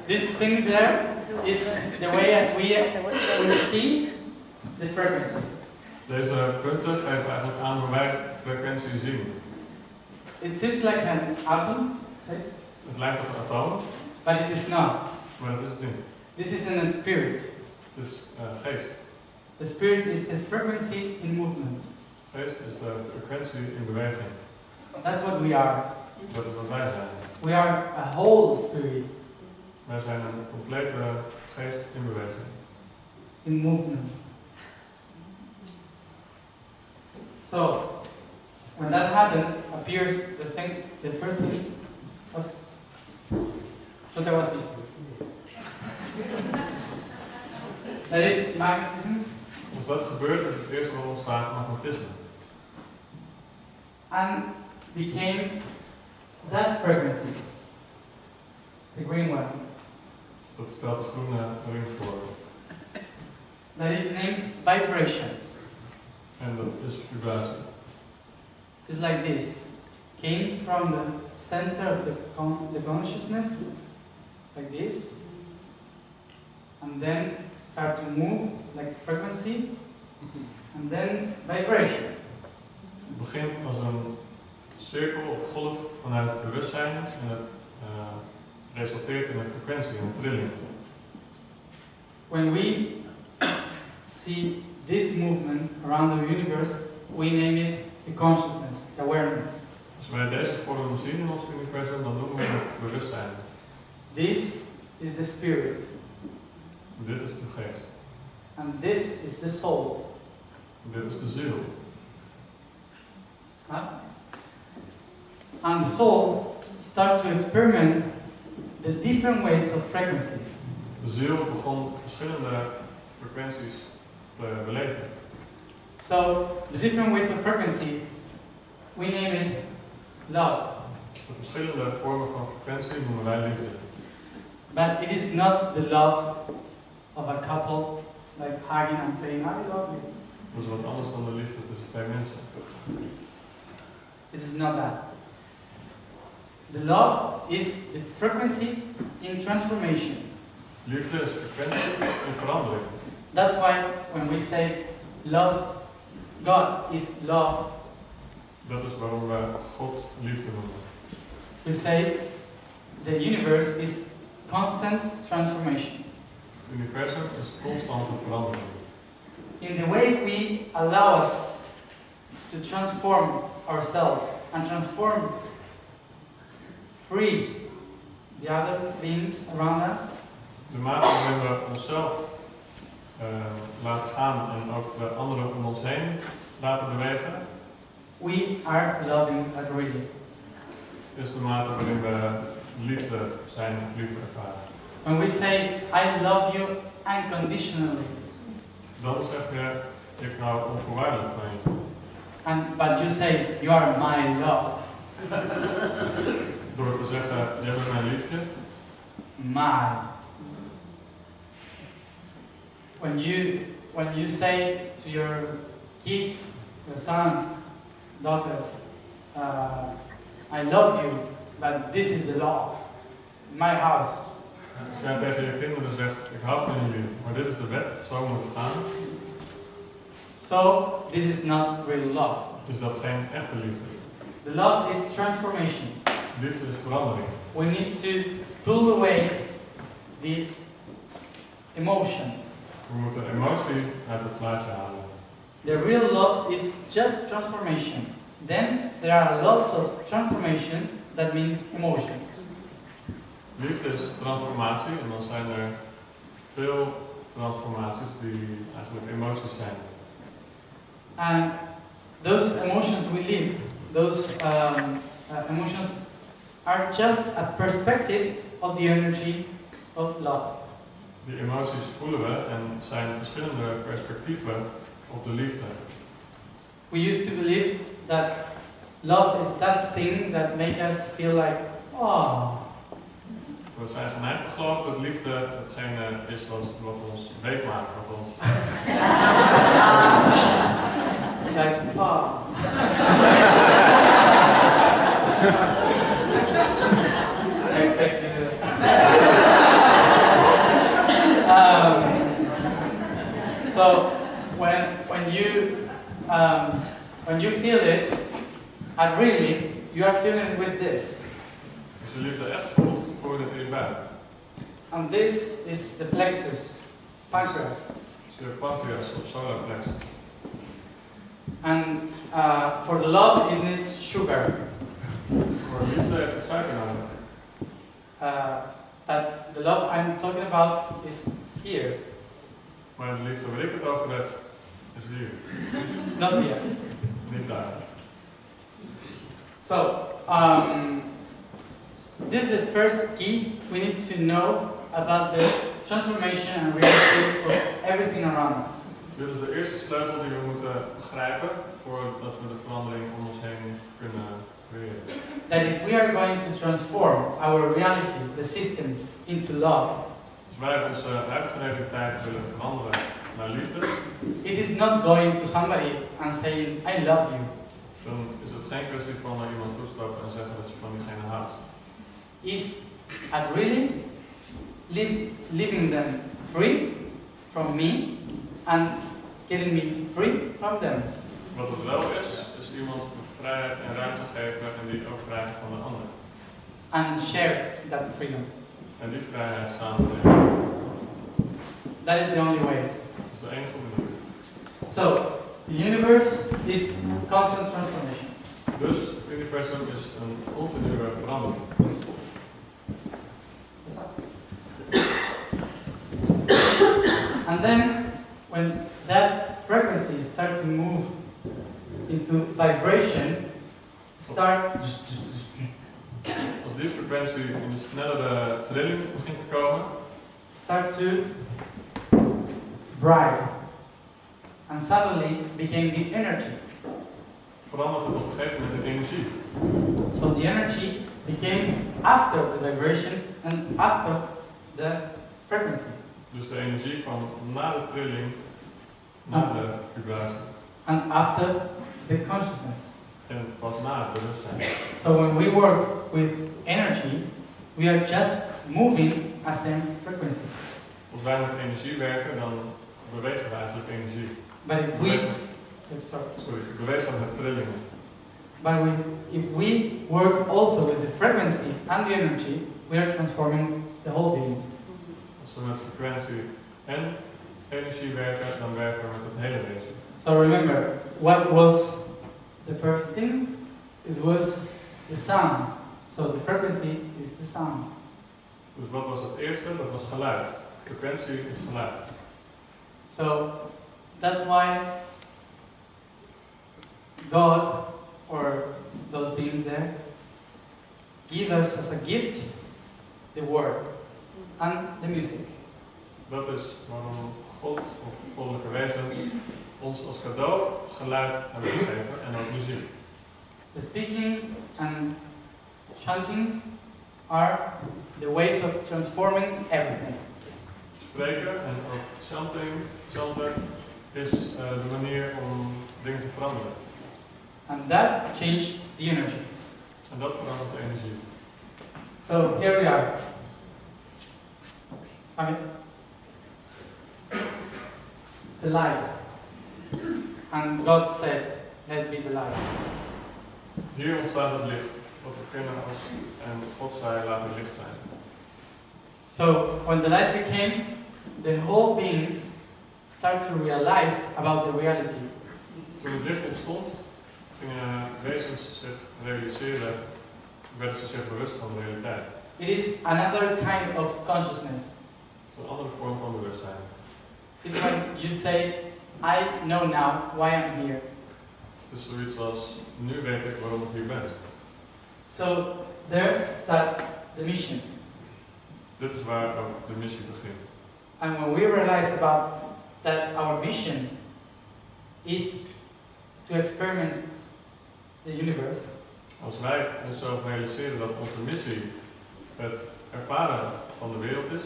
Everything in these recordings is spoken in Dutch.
This thing there is the way as we see the frequency. Deze punten geven eigenlijk aan hoe wij frequentie zien. It seems like an atom, Het lijkt op een atoom, but it is not. maar dat is het niet. This is in a spirit. Het is geest. The spirit is the frequency in movement. Geest is de frequentie in beweging. That's what we are. Dat is wat wij zijn. We are a whole spirit. Wij zijn een complete geest in beweging. In movement. So, when that happened, appears the first thing was what was it? That is magnetism. Als dat gebeurt, is het eerste wat ontstaat magnetisme. And became that frequency, the green one. Dat stelt de groene ring voor. That is named vibration. En dat is vibratie. It's like this. Came from the center of the consciousness, like this, and then start to move like frequency, and then vibration. Het begint als een cirkel of golf vanuit het bewustzijn en het resulteert in een frequentie, een trilling. When we see this movement around the universe, we name it the consciousness, the awareness. Als wij deze vorm zien in ons universum, dan noemen we het bewustzijn. This is the spirit. Dit is de geest. And this is the soul. Dit is de ziel. Huh? And the soul starts to experiment the different ways of frequency. De ziel begon verschillende frequenties te beleven. So, the different ways of frequency, we name it love. De verschillende vormen van frequentie noemen wij liefde. But it is not the love of a couple, like hugging and saying, I love you. Dat is wat anders dan de liefde tussen twee mensen. It is not that. The love is the frequency in transformation. Liefde is frequentie in verandering. That's why when we say love, God is love, Dat is waarom we God liefde noemen. we say the universe is constant transformation. Het universum is constante verandering. In the way we allow us to transform ourselves and transform free the other beings around us, De mate waarin we onszelf laten gaan en ook de anderen om ons heen laten bewegen, we are loving already. is de mate waarin we liefde zijn, liefde ervaren. When we say, I love you unconditionally, Dan zeg je, ik hou onvoorwaardelijk van je. but you say, you are my love. Door te zeggen, jij bent mijn liefje. My. When you say to your kids, your sons, daughters, I love you, but this is the law. My house. Als jij tegen je kinderen zegt, ik hou van jullie, maar dit is de wet, zo moet het gaan. So, this is not real love. Is dat geen echte liefde? The love is transformation. Liefde is verandering. We need to pull away the emotion. We moeten emotie uit het plaatje halen. The real love is just transformation. Then there are lots of transformations, that means emotions. Liefde is transformatie en dan zijn er veel transformaties die eigenlijk emoties zijn. And those emotions we live, those emotions are just a perspective of the energy of love. Die emoties voelen we en zijn verschillende perspectieven op de liefde. We used to believe that love is that thing that makes us feel like, oh. We zijn geneigd te geloven dat liefde hetgene is wat ons week maakt, wat ons... Like, oh. I expect you to... you feel it, and really, you are feeling it with this. Als je liefde echt voelt, voel je het in je buik. And this is the plexus, pancreas. Dus je pancreas of solar plexus. And for the love, it needs sugar. Voor liefde heeft het suiker nodig. But the love I'm talking about is here. Maar de liefde waar ik het over heb, is hier. Not here. Niet daar. So, this is the first key we need to know about the transformation and reality of everything around us. Dit is de eerste sleutel die we moeten begrijpen voordat we de verandering om ons heen kunnen creëren. That if we are going to transform our reality, the system, into love, Als wij onze huidige realiteit willen veranderen naar liefde, it is not going to somebody and saying, I love you. dan is het geen kwestie van naar iemand toestappen en zeggen dat je van diegene houdt. Is at really leaving them free from me and getting me free from them. Wat het wel is iemand vrijheid en ruimte geven en die ook vrijheid van de ander. And share that freedom. En die vrijheid samen delen. That is the only way. Dat is de enige manier. So, the universe is constant transformation. Dus het universum is een continue verandering. And then, when that frequency starts to move into vibration, Als die frequentie in de snellere trilling begint te komen, start to bright, and suddenly became the energy. verandert het op een gegeven moment in energie. So the energy became after the vibration and after the frequency. Dus de energie kwam na de trilling, na de vibratie. And after the consciousness. En pas na het bewustzijn. So when we work with energy, we are just moving a same frequency. Als wij met energie werken, dan bewegen we eigenlijk energie. But if we bewegen met trillingen. But if we work also with the frequency and the energy, we are transforming the whole being. Als we met frequentie en energie werken, dan werken we met het hele wezen. So remember, what was the first thing? It was the sound. So the frequency is the sound. Dus wat was het eerste? Dat was geluid. Frequentie is geluid. So that's why God, or those beings there, give us as a gift the word and the music. Dat is waarom God of goddelijke wezens ons als cadeau geluid hebben gegeven en ook muziek. The speaking and chanting are the ways of transforming everything. Spreken en ook chanten is de manier om dingen te veranderen. And that changed the energy. En dat verandert de energie. So here we are. The light. And God said, let be the light. Hier ontstaat het licht. Wat we kennen als, en God zei, laat het licht zijn. So when the light became, the whole beings start to realize about the reality. Toen het licht ontstond, gingen wezens zich realiseren, werden ze zich bewust van de realiteit. It is another kind of consciousness. Het is een andere vorm van bewustzijn. It's when you say, I know now why I'm here. Het is zoiets als, nu weet ik waarom ik hier ben. So there start the mission. Dit is waar ook de missie begint. And when we realize about that our mission is to experiment the universe, Als wij onszelf realiseren dat onze missie het ervaren van de wereld is,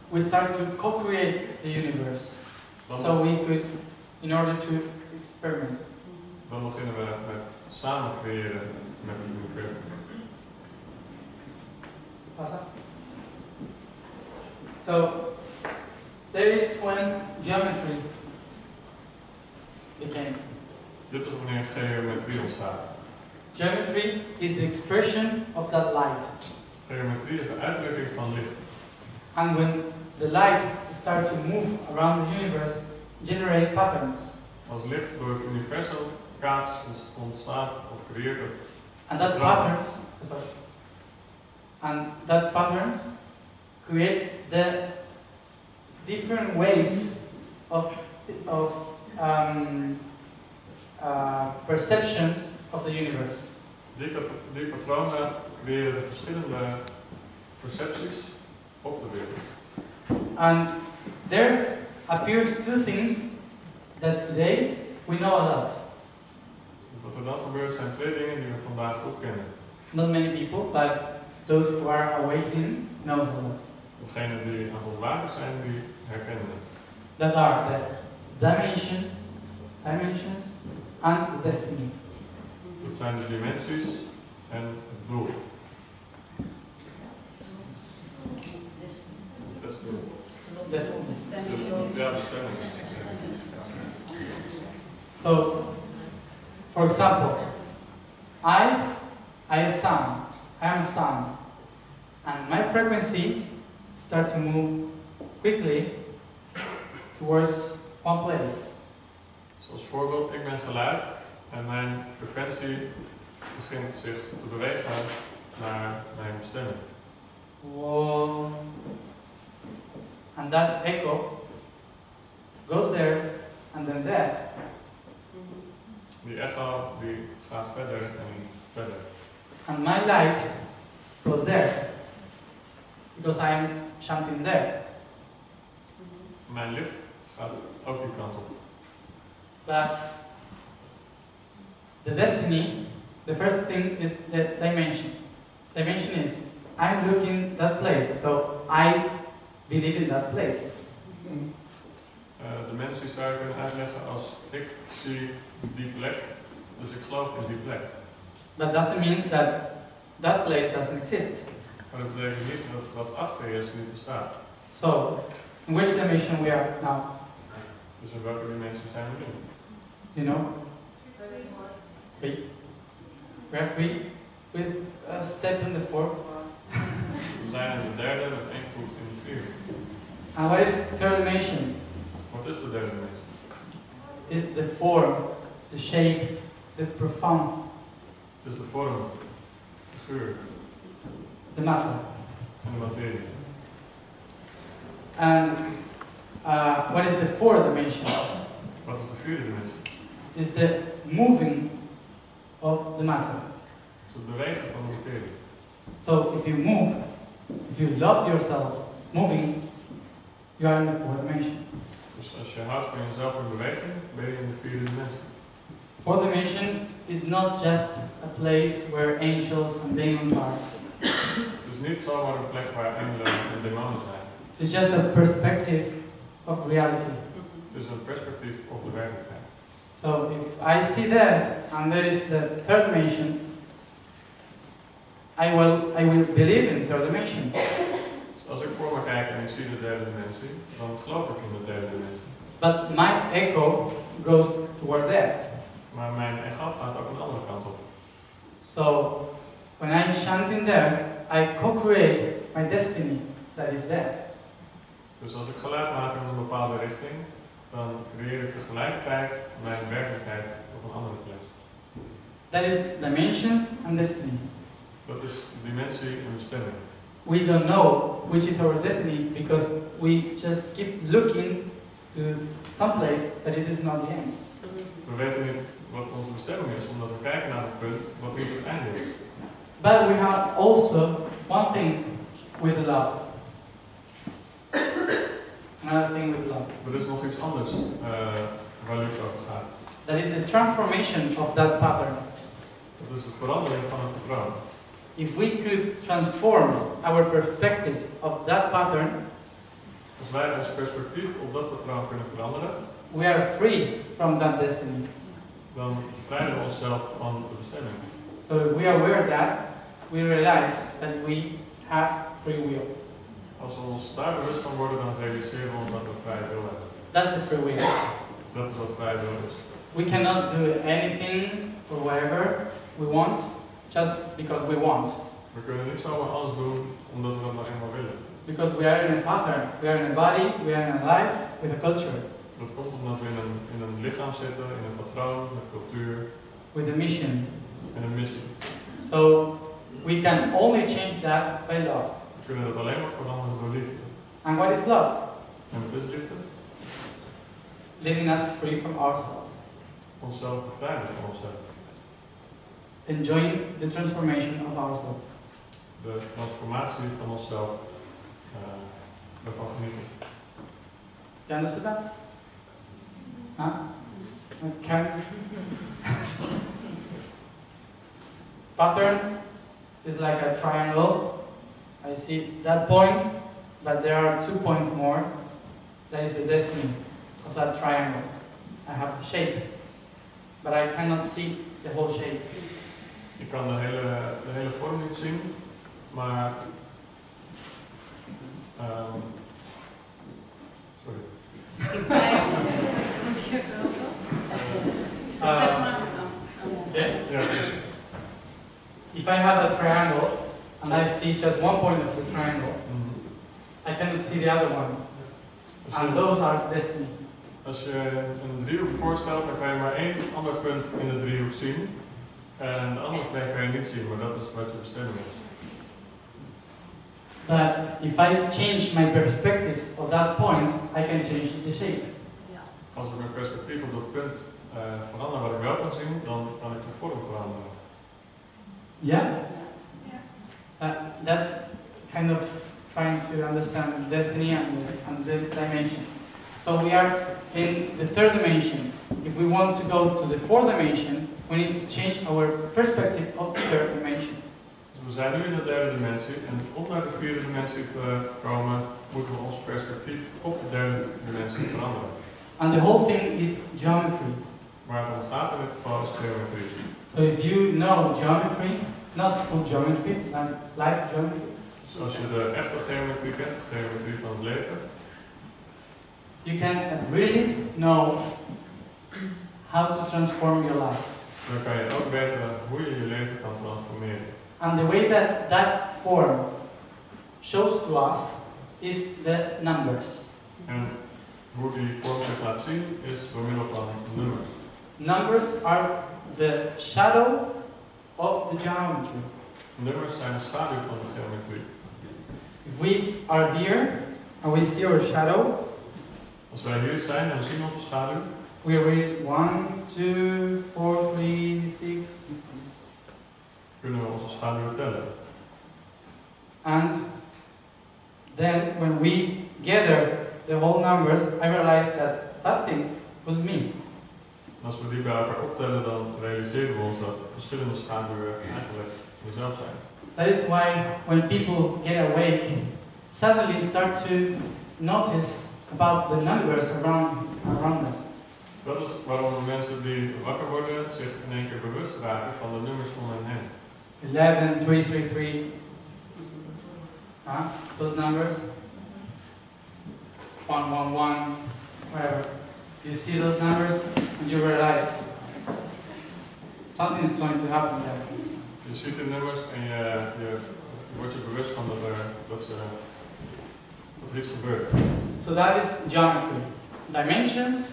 we start to co-create the universe. So we could, in order to experiment. Dan beginnen we met samen creëren met het universum. So there is when geometry became. Dit is wanneer wanneer geometrie ontstaat. Geometry is the expression of that light. Geometrie is de uitdrukking van licht. And when the light starts to move around the universe, generate patterns. Als licht door het universum kaatst, ontstaat of creëert het. And that patterns create the different ways of perceptions of the universe. Die patronen creëren de verschillende percepties op de wereld. And there appears two things that today we know a lot. Wat er dan gebeurt zijn twee dingen die we vandaag goed kennen. Not many people, but those who are awakening knows a lot. Degenen die aan het ontwaken zijn, die herkennen het. That are the dimensions and the destiny. Dat zijn de dimensies en het doel. Ja, bestemming. So, for example, I am a sun, and my frequency starts to move quickly towards one place. Zoals voorbeeld, ik ben geluid en mijn frequentie begint zich te bewegen naar mijn bestemming. Whoa. And that echo goes there and then there. Die echo die gaat verder en verder. And my light goes there because I am chanting there. Mijn licht gaat ook die kant op. But the destiny, the first thing is the dimension. Dimension is I'm looking that place, so I believe in that place. De mensen zou je kunnen uitleggen als ik zie die plek, dus ik geloof in die plek. That doesn't mean that that place doesn't exist. Maar dat betekent niet dat wat achter je is niet bestaat. So, in which dimension we are now? Dus in welke dimensie zijn we nu? You know? 3. We are 3 with a step in the 4. We zijn in de derde met 1 voet in de vierde. And what is the third dimension? Wat is de derde dimensie? It's the form, the shape, the profound. Het is de vorm, de geur, the matter. en de materie. And what is the fourth dimension? Wat is de vierde dimensie? Is the moving of the matter. Het is het bewegen van de materie. So if you move, if you love yourself moving, you are in the fourth dimension. Dus als je houdt van jezelf in beweging, ben je in de vierde dimensie. Fourth dimension is not just a place where angels and demons are. Het is niet zomaar een plek waar engelen en demonen zijn. It's just a perspective of reality. Het is een perspectief op de werkelijkheid. So if I see that, and there is the third dimension, I will believe in third dimension. Dus als ik voor me kijk en ik zie de derde dimensie, dan geloof ik in de derde dimensie. But my echo goes towards there. Maar mijn echo gaat ook een andere kant op. So when I'm chanting there, I co-create my destiny that is there. Dus als ik geluid maak in een bepaalde richting, dan creëer ik tegelijkertijd mijn werkelijkheid op een andere plek. That is dimensions and destiny. Dat is dimensie en bestemming. We don't know which is our destiny because we just keep looking to some place that it is not the end. We weten niet wat onze bestemming is, omdat we kijken naar het punt wat niet het einde is. But we have also one thing with love. Another thing with love. Er is nog iets anders waar liefde over gaat. That is the transformation of that pattern. Dat is de verandering van het patroon. If we could transform our perspective of that pattern, Als wij ons perspectief op dat patroon kunnen veranderen, we are free from that destiny. dan bevrijden we onszelf van de bestemming. So if we are aware of that, we realize that we have free will. Als we ons daar bewust van worden, dan realiseren we ons dat we vrije wil hebben. That's the free will. Dat is wat vrije wil is. we cannot do anything or whatever we want just because we want. We kunnen niet zomaar alles doen omdat we dat nou eenmaal willen. Because we are in a pattern, we are in a body, we are in a life with a culture. Dat komt omdat we in een lichaam zitten, in een patroon, met cultuur. With a mission. En een missie. So we can only change that by love. We kunnen dat alleen maar veranderen door liefde. And what is love? En wat is liefde? Living us free from ourselves. Onszelf bevrijden van onszelf. Enjoying the transformation of ourselves. De transformatie van onszelf. Daarvan genieten. You understand that? Huh? Okay. Pattern is like a triangle. I see that point, but there are 2 points more. That is the destiny of that triangle. I have the shape, but I cannot see the whole shape. Ik kan de hele vorm niet zien, maar sorry. Yeah. If I have a triangle and I see just one point of the triangle, I cannot see the other ones. And those are destiny. Als je een driehoek voorstelt, dan kan je maar één ander punt in de driehoek zien. En de andere twee kan je niet zien, maar dat is wat je bestemming is. But if I change my perspective of that point, I can change the shape. Als ik mijn perspectief op dat punt verander wat ik wel kan zien, dan kan ik de vorm veranderen. Yeah? That's kind of trying to understand destiny and the dimensions. So we are in the third dimension. If we want to go to the fourth dimension, we need to change our perspective of the third dimension. Dus we zijn nu in de derde dimensie en om naar de vierde dimensie te komen, moeten we ons perspectief op de derde dimensie veranderen. And the whole thing is geometry. Waar het om gaat in dit geval is geometrie. So if you know geometry, not school geometry, but life geometry. Dus als je de echte geometrie kent, de geometrie van het leven, you can really know how to transform your life. Dan kan je ook weten hoe je je leven kan transformeren. And the way that that form shows to us is the numbers. En hoe die vorm zich laat zien is door middel van nummers. Numbers are the shadow of the geometry. Nummers zijn de schaduw van de geometrie. If we are here and we see our shadow, als wij hier zijn en we zien onze schaduw, we read 1, 2, 4, 3, 6. Kunnen we onze schaduw tellen. And then when we gather the whole numbers, I realized that thing was me. En als we die bij elkaar optellen, dan realiseren we ons dat verschillende schaduwen eigenlijk dezelfde zijn. That is why when people get awake, suddenly start to notice about the numbers around them. Dat is waarom de mensen die wakker worden zich in één keer bewust raken van de nummers om hen heen. 11, 3, 3, 3. Those numbers. 1, 1, 1, whatever. You see those numbers and you realize something is going to happen there. Je ziet de nummers en je wordt je bewust van dat er iets gebeurt. So that is geometry. Dimensions,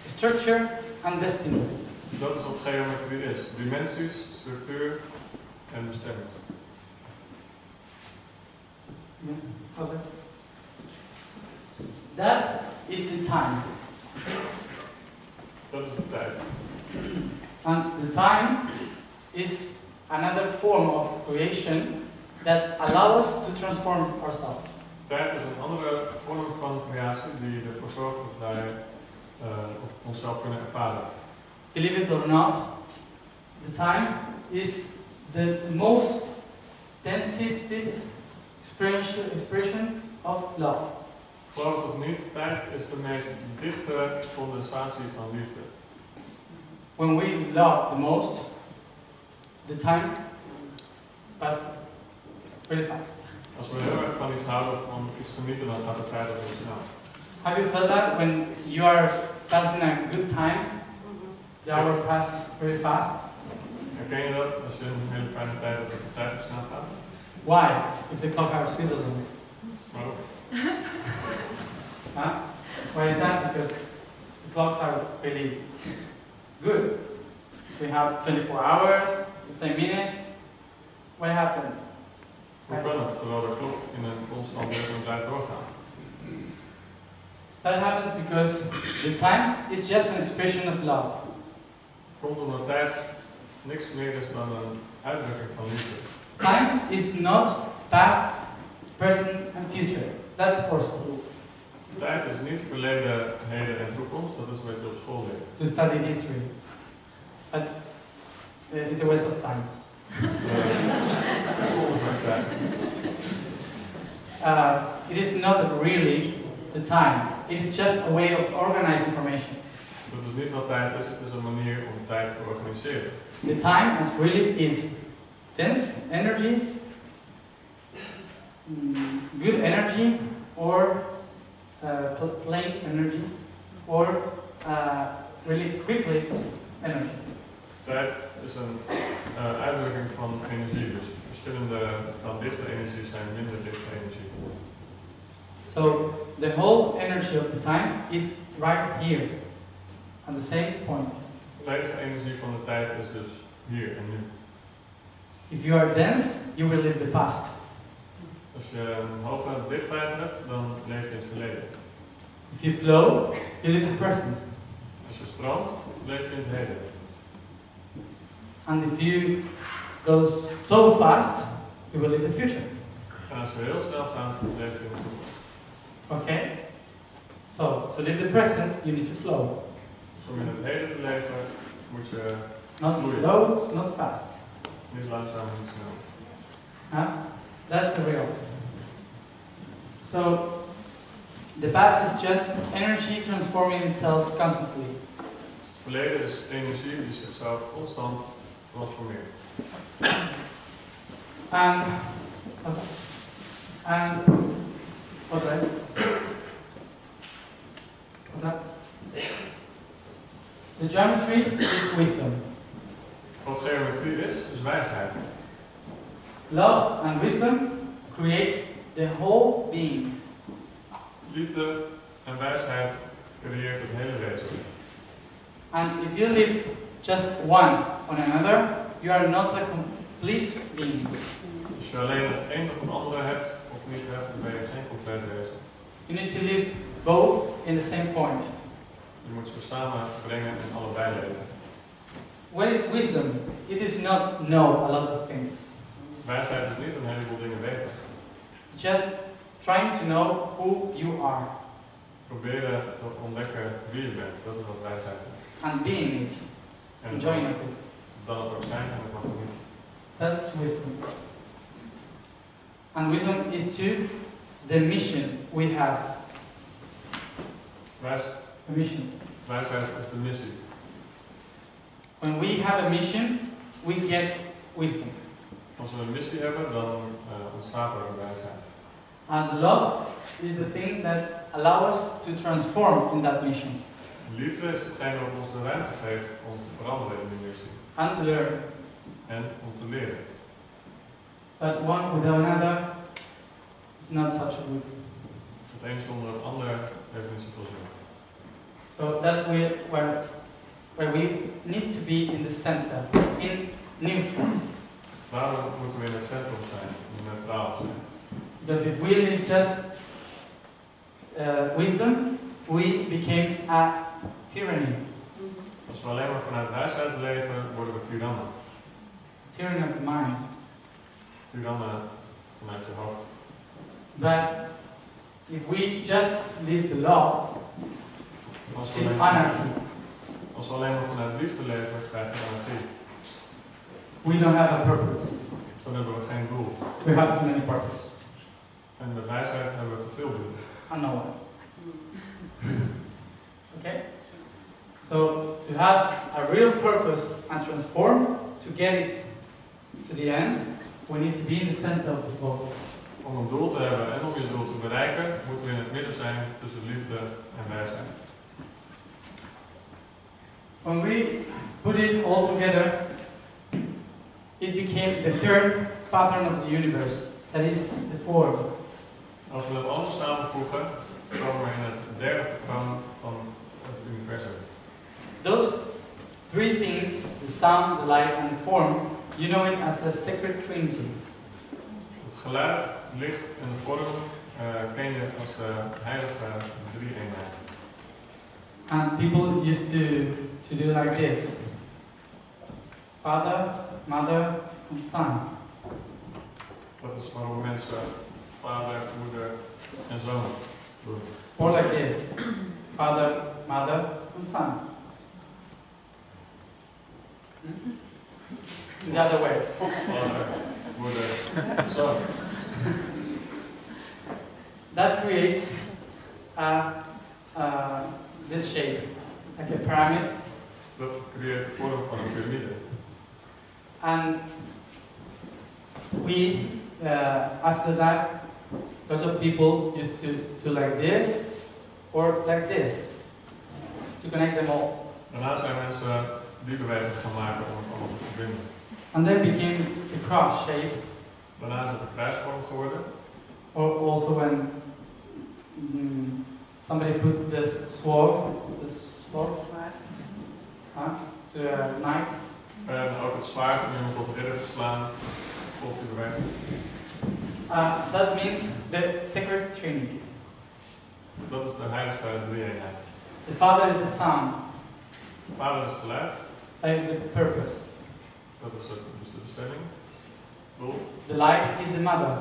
structure and destiny. Dat is wat geometrie is. Dimensies, structuur en bestemming. That is the time. Dat is de tijd. And the time is another form of creation that allows us to transform ourselves. Tijd is een andere vorm van creatie die ervoor zorgt dat wij onszelf kunnen ervaren. Believe it or not, the time is the most sensitive expression of love. Geloof het of niet, tijd is de meest dichte condensatie van liefde. When we love the most, the time passes really fast. Als we heel erg van iets houden of van iets genieten, dan gaat de tijd ook heel snel. Have you felt that when you are passing a good time the hour pass very fast. Herken je dat als je een hele fijne tijd hebt dat de tijd zo snel gaat? Why? If the clock hour Switzerland. Waarom? Huh? Why is that? Because the clocks are really good. We have 24 hours, the same minutes. What happened? Hoe kan het terwijl de klok in een constant ritme blijft doorgaan? That happens because the time is just an expression of love. Het komt omdat tijd niks meer is dan een uitdrukking van liefde. Time is not past, present and future. That's first. Tijd is niet verleden, heden en toekomst, dat is wat je op school leert. To study history. But it's a waste of time. It is not really the time. It is just a way of organizing information. Dat is niet wat tijd is, het is een manier om tijd te organiseren. The time as really is dense energy, good energy, or plain energy, or really quickly energy. Tijd is een uitdrukking van energie, dus verschillende dichte energie zijn minder dichte energie. So the whole energy of the time is right here, at the same point. De volledige energie van de tijd is dus hier en nu. If you are dense, you will live the past. Als je een hoge dichtheid hebt, dan leef je in het verleden. If you flow, you live the present. Als je stroomt, leef je in het heden. And if you go so fast, you will live the future. En als je heel snel gaat, leef je in de toekomst. Okay? So, to live the present, you need to flow. Dus om in het heden te leven, moet je Not slow, not fast. niet langzaam, niet snel. Huh? That's the real. So, the past is just energy transforming itself constantly. Het verleden is energie die zichzelf constant transformeert. And what else? The geometry is wisdom. Wat geometrie is wijsheid. Love and wisdom create the whole being. Liefde en wijsheid creëert het hele wezen. And if you live just one on another, you are not a complete being. Als je alleen het een of het andere hebt of niet hebt, dan ben je geen compleet wezen. You need to live both in the same point. Je moet ze samen brengen in allebei leven. What is wisdom? It is not know a lot of things. Wijsheid is niet een heleboel dingen weten. Just trying to know who you are. Proberen te ontdekken wie je bent, dat is wat wijsheid is. And being it. En Enjoying it. dan het ook zijn en het mag ook niet. That's wisdom. And wisdom is to the mission we have. The mission. Wijsheid is de missie. When we have a mission, we get wisdom. Als we een missie hebben, dan ontstaat er een wijsheid. And love is the thing that allows us to transform in that mission. Liefde is hetgeen wat ons de ruimte geeft om te veranderen in die missie. And learn. En om te leren. But one without another is not such a good. Het een zonder het ander heeft niet zoveel zin. So that's where we need to be in the center, in neutral. Daarom moeten we in het centrum zijn, neutraal zijn. Because if we live just wisdom, we became a tyranny. Als we alleen maar vanuit wijsheid leven, worden we tirannen. Tyranny of the mind. Tirannen vanuit je hoofd. But if we just live the law, it's anarchy. Als we alleen maar vanuit liefde leven, krijgen we anarchie. We don't have a purpose. Dan hebben we geen doel. We have too many purposes. En met wijsheid hebben we te veel doelen. And no one. Okay? So to have a real purpose and transform, to get it to the end, we need to be in the center of the boat. Om een doel te hebben en om je doel te bereiken, moeten we in het midden zijn tussen liefde en wijsheid. When we put it all together, it became the third pattern of the universe. That is the form. Als we dat allemaal samenvoegen, komen we in het derde patroon van het universum. Those three things, the sound, the light and the form, you know it as the sacred trinity. Het geluid, licht en de vorm ken je als de heilige drie-eenheid. And people used to do like this. Father, mother and son. Dat is waarom mensen vader, moeder en zoon doen. Or like this. Father, mother and son. The other way. Vader, moeder, zoon. That creates this shape, like a pyramid. Dat creëert de vorm van een piramide. And we, after that, lots of people used to do like this or like this to connect them all. Daarna zijn mensen die beweging gaan maken om het allemaal te verbinden. And then became the cross shape. Daarna is het de kruisvorm geworden. Or also when somebody put this sword to a knife. En ook het zwaard om iemand tot ridder te slaan, volgt die beweging. That means the sacred trinity. Dat is de heilige drie-eenheid. The Father is the Son. De vader is de leid. That is the purpose. Dat is dus de bestemming. Doel. The light is the Mother.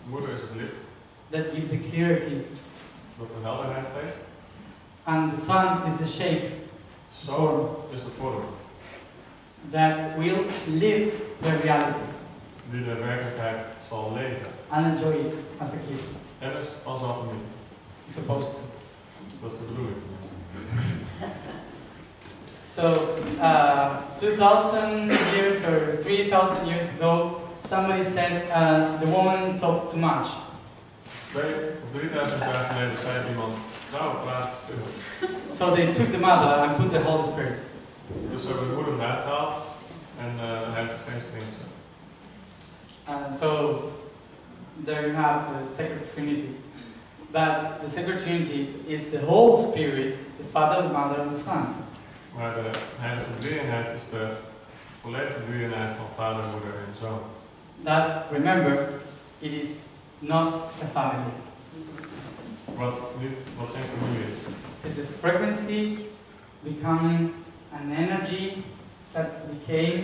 De moeder is het licht. That gives the clarity. Dat de helderheid geeft. And the Son is the shape. Zoon is de vorm. That will live the reality. Die de werkelijkheid zal leven. And enjoy it as a kid. En dus van zal genieten. It's supposed to. Dat is de bedoeling tenminste. So, 2,000 years or 3,000 years ago, somebody said the woman talked too much. 2.000 of 3.000 jaar geleden zei iemand, nou, praat te veel. So they took the mother and put the Holy Spirit. Dus ze hebben de moeder eruit gehaald en de Heilige Geest erin gezet. So there you have the Sacred Trinity. That the Sacred Trinity is the whole Spirit, the Father, the Mother, and the Son. Maar de heilige drie-eenheid is de volledige drie-eenheid van vader, moeder en zoon. That, remember, it is not a family. Wat geen familie is. It's a frequency becoming an energy that became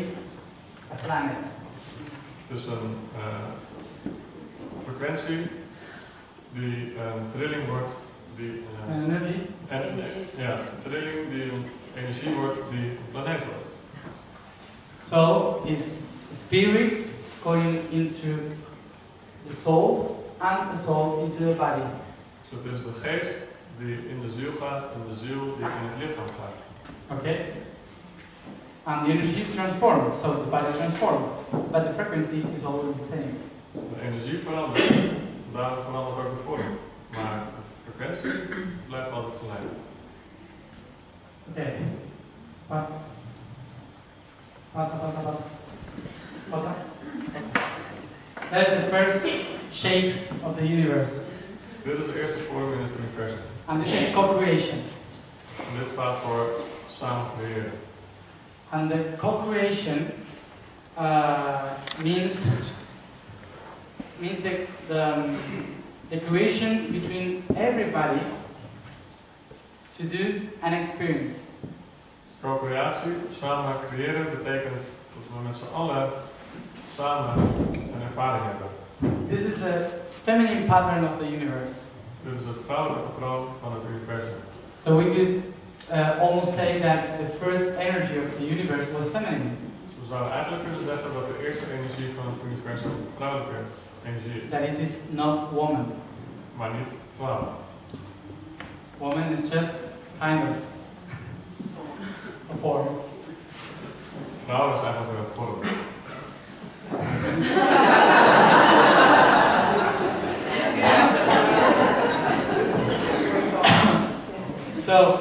a planet. Dus een frequentie die een trilling wordt, die energy? Trilling die een energie wordt die een planeet wordt. So is the spirit going into the soul and the soul into the body. Dus het is de geest die in de ziel gaat en de ziel die in het lichaam gaat. Okay? And the energy transforms, so the body transforms, but the frequency is always the same. De energie verandert, daarom verandert ook de vorm, maar de frequentie blijft altijd gelijk. Okay. Pasa. That is the first shape of the universe. Dit is de eerste vorm in het universum. And this is co-creation. En dit staat voor samen creëren. And the co-creation means the creation between everybody to do an experience. Co-creatie, samen creëren, betekent dat we met z'n allen samen een ervaring hebben. This is the feminine pattern of the universe. Dit is het vrouwelijke patroon van het universum. So we could almost say that the first energy of the universe was feminine. Dus we zouden eigenlijk kunnen zeggen dat de eerste energie van het universum vrouwelijke energie is. That it is not woman. Maar niet vrouw. Woman is just kind of a form. Vrouw is eigenlijk een vorm. So,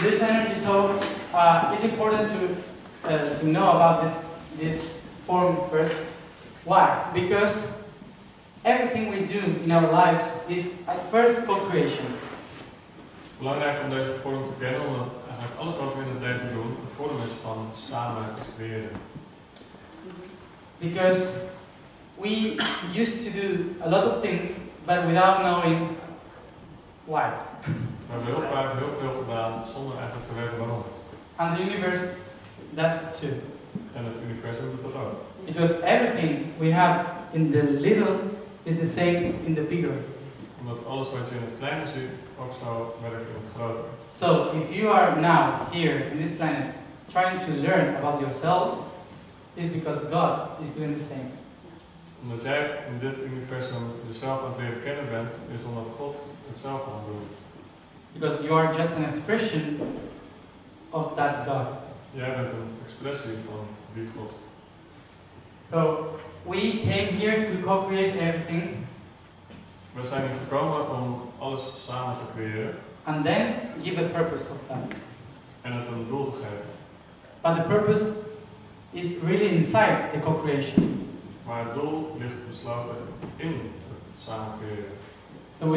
this energy, so it's important to know about this form first. Why? Because everything we do in our lives is at first co-creation. Belangrijk om deze vorm te kennen, omdat eigenlijk alles wat we in het leven doen een vorm is van samen iets creëren. Because we used to do a lot of things, but without knowing why. We hebben heel vaak heel veel gedaan zonder eigenlijk te weten waarom. And the universe does it too. En het universum doet dat ook. Because everything we have in the little is the same in the bigger. Omdat alles wat je in het kleine ziet ook zo werkt in het grote. So if you are now here in this planet trying to learn about yourself, is because God is doing the same. Omdat jij in dit universum jezelf aan het leren kennen bent, is omdat God hetzelfde aan het doen. Because you are just an expression of that God. Jij bent een expressie van die God. So we came here to co-create everything. We zijn hier gekomen om alles samen te creëren. And then give a purpose of that. En het een doel te geven. But the purpose is really inside the co-creation. Maar het doel ligt besloten in het samen creëren. So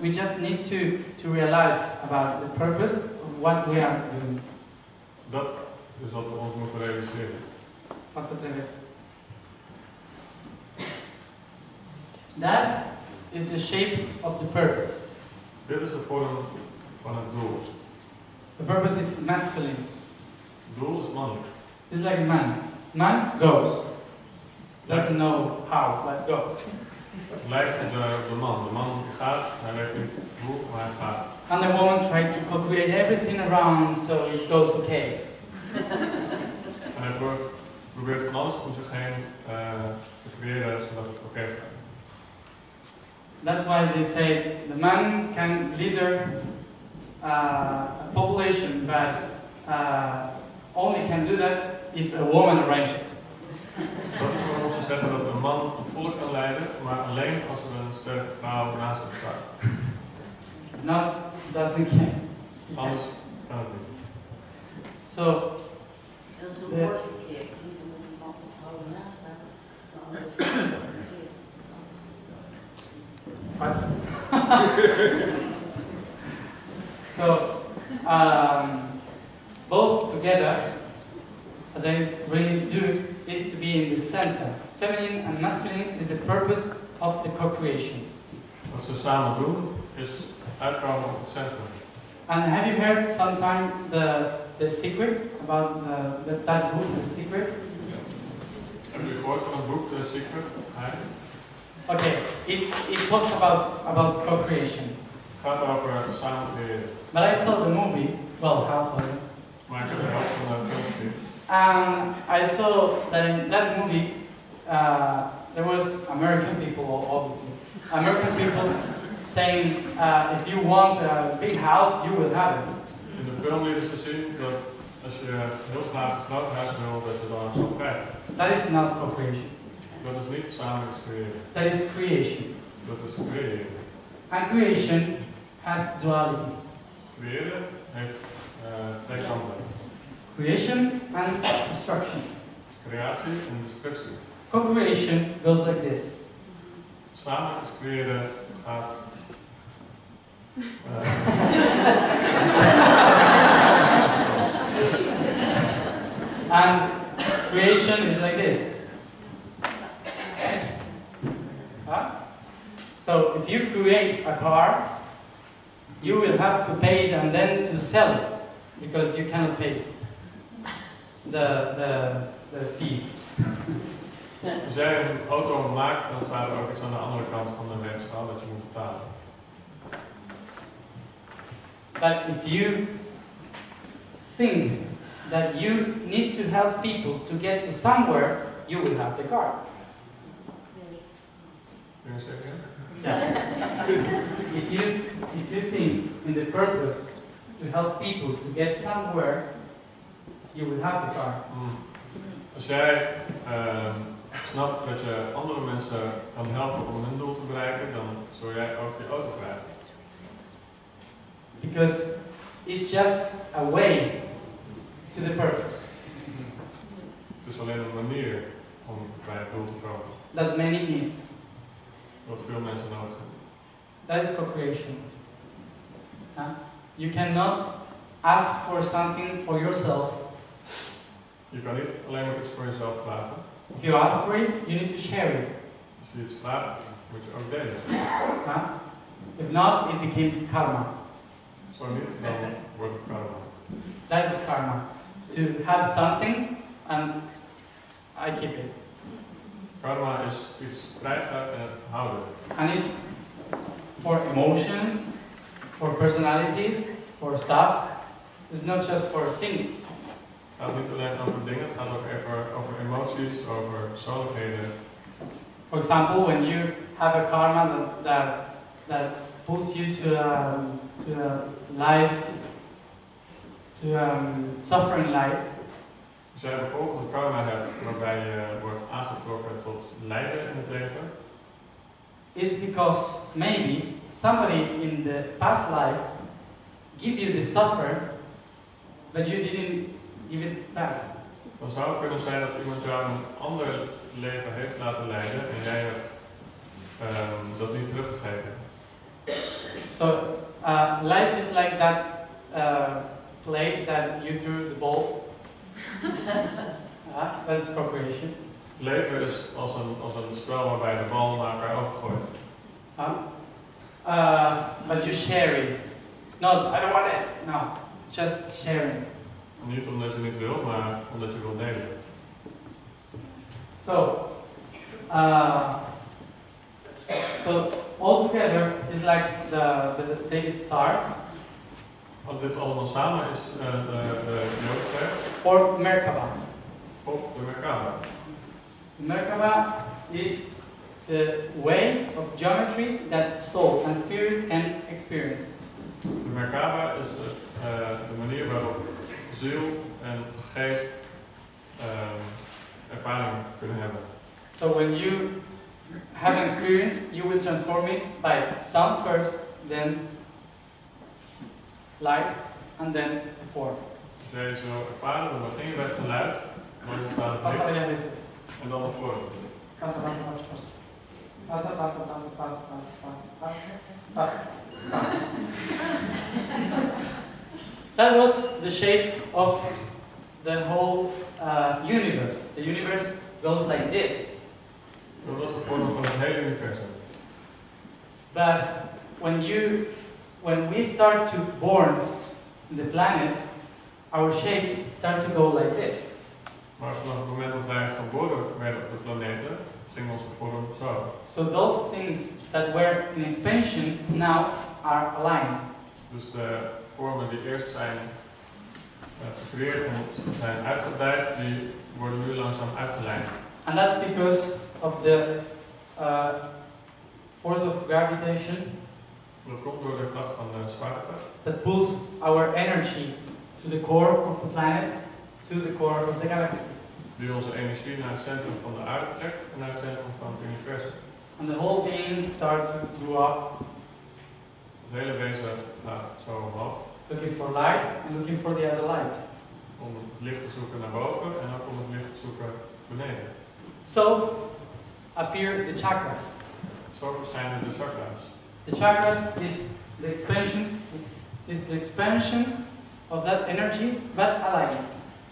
we just need to realize about the purpose of what we are doing. Dat is wat we ons moeten realiseren. Pasa tres veces. That is the shape of the purpose. Dit is de vorm van het doel. The purpose is masculine. Het doel is mannelijk. It's like a man. Man goes. Doesn't know how, but go. Het lijkt op de man. De man gaat, hij weet niet hoe, maar hij gaat. And the woman tried to co-create everything around so it goes okay. En hij probeert van alles om zich heen te creëren zodat het oké gaat. That's why they say the man can lead a population, but only can do that if a woman arranges it. Dat is waarom ze zeggen dat een man een volk kan leiden, maar alleen als er een sterke vrouw naast hem staat. Not doesn't can. Anders kan het niet. So. Dat is een woord verkeerd, niet omdat een man of vrouw ernaast staat, maar omdat de vrouw organiseert. Dat is anders. What? So, both together, what they really do is to be in the center. Feminine and masculine is the purpose of the co-creation. Wat ze samen doen is uitkomen op het centrum. And have you heard sometime the secret about that book, The Secret? Hebben jullie gehoord van het boek The Secret? Okay, it talks about co-creation. Het gaat over samen creëren. But I saw the movie, well, half of it. Maar ik heb de helft van de film gezien. And I saw that in that movie, there was American people, obviously. American people saying, if you want a big house, you will have it. In de film lieten ze zien dat als je heel graag een groot huis wil, dat je dan zo krijgt. That is not co-creation. Dat is niet samen iets creëren. That is creation. Dat is creëren. And creation has duality. Creëren heeft twee kanten. Creation and destruction. Creatie en destructie. Co-creation goes like this. Samen iets creëren gaat. And creation is like this. Huh? So if you create a car, you will have to pay it and then to sell it because you cannot pay the fees. Als jij een auto maakt, dan staat er ook iets aan de andere kant van de weegschaal dat je moet betalen. But if you think that you need to help people to get to somewhere, you will have the car. Kun je zeggen? Yeah. if you think in the purpose to help people to get somewhere, you will have the car. Als jij snapt dat je andere mensen kan helpen om hun doel te bereiken, dan zul jij ook je auto krijgen. Because it's just a way to the purpose Het is alleen een manier om bij het doel te komen. that many needs. Wat veel mensen nodig hebben. That is co-creation. You cannot ask for something for yourself. Je kan niet alleen maar iets voor jezelf vragen. If you ask for it, you need to share it. Als je iets vraagt, moet je ook delen. If not, it became karma. Zo niet, dan wordt het karma. That is karma. To have something and I keep it. Karma is iets krijgen en het houden. And it's for emotions, for personalities, for stuff. It's not just for things. Het gaat niet alleen over dingen, het gaat ook over emoties, over persoonlijkheden. For example, when you have a karma that pulls you to a life, to suffering life. Als jij bijvoorbeeld een karma hebt waarbij je wordt aangetrokken tot lijden in het leven, It's because maybe somebody in the past life give you the suffer, but you didn't give it back. dan zou het kunnen zijn dat iemand jou een ander leven heeft laten leiden en jij hebt dat niet teruggegeven. So life is like that play that you threw the ball. That is co-creation. Leven is als een spel waarbij je de bal naar elkaar overgooit. But you share it. No, I don't want it. No, just sharing. Niet omdat je niet wil, maar omdat je wil delen. So altogether is like the David star. Want dit allemaal samen is de Joodster Or Merkaba. of de Merkaba. Merkaba is the way of geometry that soul and spirit can experience. De Merkaba is de manier waarop ziel en geest ervaring kunnen hebben. So when you have an experience, you will transform it by sound first, then light, and then form. Als jij iets wil ervaren, dan begin je bij het geluid, dan ontstaat het Pasa licht varias veces. en dan de vorm. Pasa, pasa, pasa, pasa. Pasa, pasa, pasa, pasa, pasa, pasa, pasa, pasa. That was the shape of the whole universe. The universe goes like this. Dat was de vorm van het hele universum. But when we start to born the planets, our shapes start to go like this. Maar vanaf het moment dat wij geboren werden op de planeten, ging onze vorm zo. So those things that were in expansion now are aligned. Dus de vormen die eerst zijn gecreëerd en zijn uitgebreid, die worden nu langzaam uitgelijnd. And that's because of the force of gravitation Dat komt door de kracht van de zwaartekracht. that pulls our energy to the core of the planet, to the core of the galaxy. Die onze energie naar het centrum van de aarde trekt en naar het centrum van het universum. And the whole being start to grow up, Het hele wezen gaat zo omhoog. looking for light and looking for the other light. Om het licht te zoeken naar boven en ook om het licht te zoeken beneden. So appear the chakras. Zo verschijnen de chakra's. The chakras is the expansion of that energy, but aligned.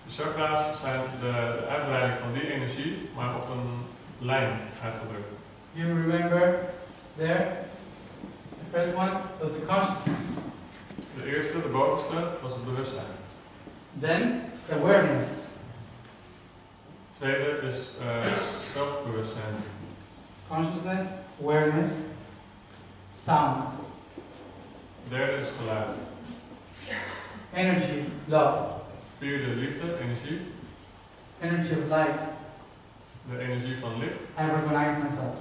De chakra's zijn de uitbreiding van die energie, maar op een lijn uitgedrukt. You remember there? The first one was the consciousness. De eerste, de bovenste, was het bewustzijn. Then awareness. Het tweede is zelfbewustzijn. Consciousness, awareness, sound. Het derde is geluid. Energy, love. Vierde, liefde, energie. Energy of light. De energie van licht. I recognize myself.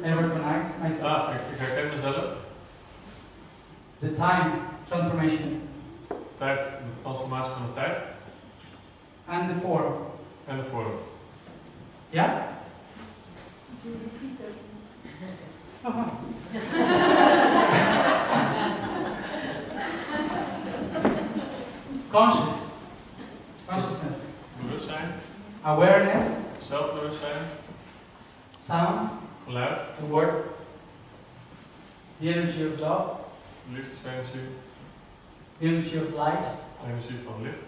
I recognize myself. Ik herken mezelf. The time transformation. Tijd, de transformatie van de tijd. And the form. En de vorm. Yeah? consciousness, bewustzijn, awareness, zelfbewustzijn, sound, geluid, the word, the energy of love, liefdesenergie, the energy of light, energie van licht,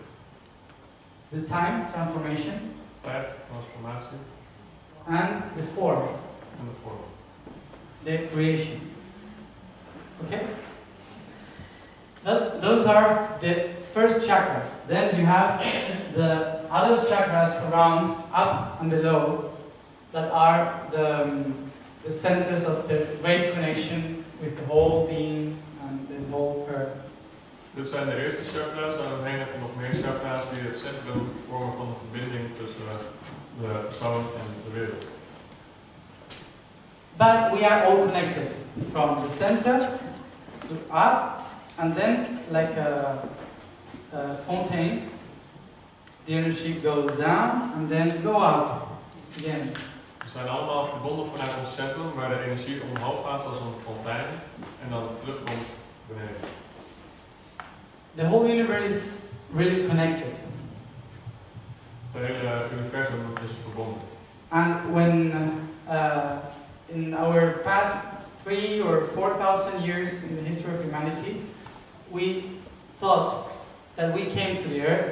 the time, transformation, tijd, transformatie and the form, en de vorm. the creation. Okay? Those are the first chakras. Then you have the other chakras around, up and below, that are the centers of the great connection with the whole being and the whole earth. Dit zijn de eerste chakra's, en daaromheen heb je nog meer chakra's die het centrum vormen van de verbinding tussen de persoon en de wereld. But we are all connected from the center to up, and then like a fountain, the energy goes down and then go up again. We zijn allemaal verbonden vanuit ons centrum, waar de energie omhoog gaat zoals een fontein en dan terugkomt beneden. The whole universe is really connected. Het hele universum is verbonden. And when in our past 3,000 or 4,000 years in the history of humanity, we thought that we came to the earth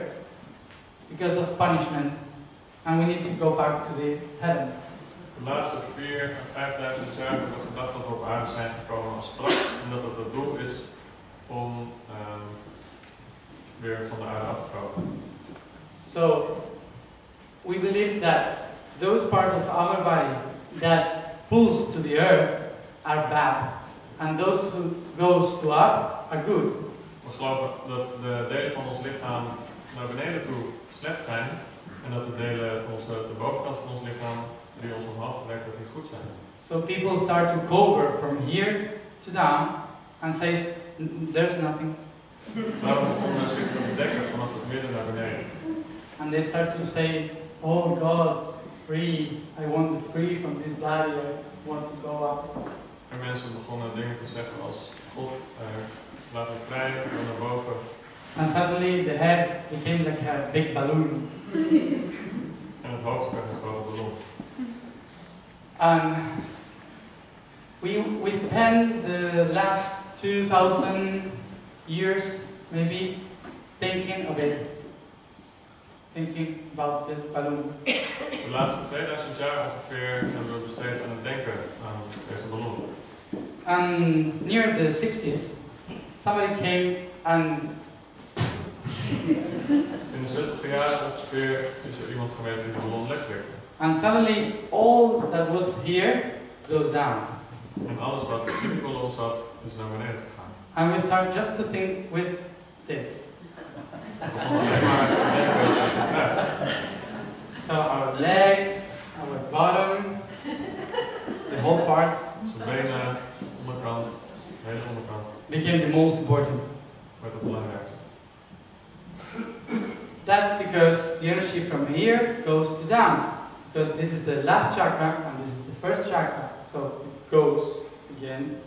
because of punishment and we need to go back to the heaven. De laatste 4.000 à 5.000 jaar hebben we gedacht dat we op aarde zijn gekomen als straf en dat het doel is om weer van de aarde af te komen. So we believe that those parts of our body that pulls to the earth are bad and those who goes to up are good. We geloven dat de delen van ons lichaam naar beneden toe slecht zijn en dat de delen, de bovenkant van ons lichaam die ons omhoog trekken, dat die goed zijn. So people start to cover from here to down and says there's nothing. Daarom begonnen we zich te bedekken vanaf het midden naar beneden. And they start to say, oh God, free, I want to free from this body, I want to go up. En mensen begonnen dingen te zeggen als God, laat me vrij, ik wil naar boven. And suddenly the head became like a big balloon. En het hoofd werd een grote ballon. And we spent the last 2,000 years maybe thinking of it. Thinking about this balloon. De laatste 2000 jaar ongeveer hebben we besteed aan het denken aan deze ballon. And near the 60s, somebody came and in de 60 jaar ongeveer is er iemand geweest die de ballon lekte. and suddenly all that was here goes down. En alles wat in die ballon zat is naar beneden gegaan. And we start just to think with this. We begonnen alleen maar te denken aan de kruid. So our legs, our bottom, the whole parts Zijn benen, onderkant, de hele onderkant, became the most important. werd het belangrijkste. That's because the energy from here goes to down. Because this is the last chakra and this is the first chakra. So it goes again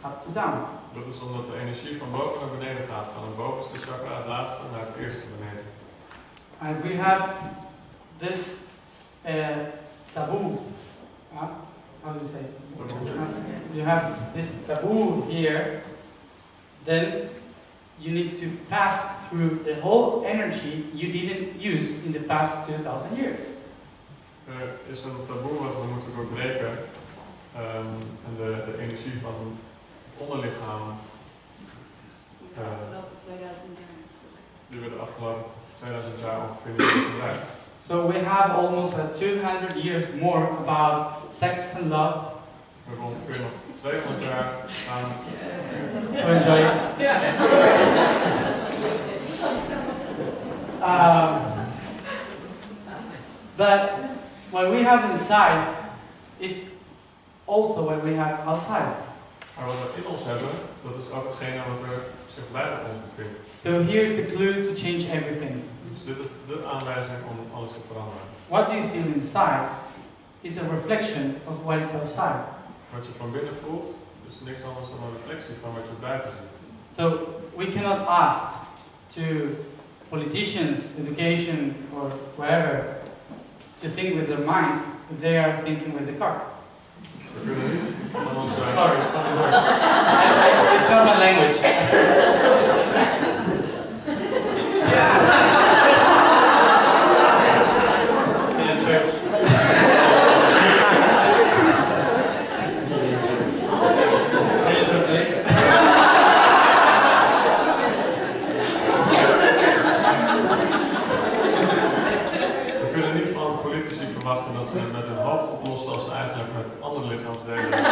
up to down. Dat is omdat de energie van boven naar beneden gaat, van het bovenste chakra, het laatste, naar het eerste beneden. And if we have this taboo, how do you say? You have this taboo here, then you need to pass through the whole energy you didn't use in the past 2,000 years. Er is een taboe wat we moeten doorbreken en de energie van het onderlichaam Afgelopen 2000 jaar. die we de afgelopen 2000 jaar ongeveer niet hebben gebruikt. So we have almost 200 years more about sex and love. We hebben ongeveer nog 200 jaar aan. So enjoy it. But what we have inside is also what we have outside. Maar wat we in ons hebben, dat is ook hetgene wat er zich buiten ons bevindt. So here's the clue to change everything. Dus dit is de aanwijzing om alles te veranderen. What do you feel inside is a reflection of what is outside. Wat je van binnen voelt, is niks anders dan een reflectie van wat je buiten ziet. So we cannot ask to politicians, education, or whatever, to think with their minds if they are thinking with the car. Sorry, it's not my language. In a church. We kunnen niet van politici verwachten dat ze het met hun hoofd oplossen als ze eigenlijk met andere lichaamsdelen.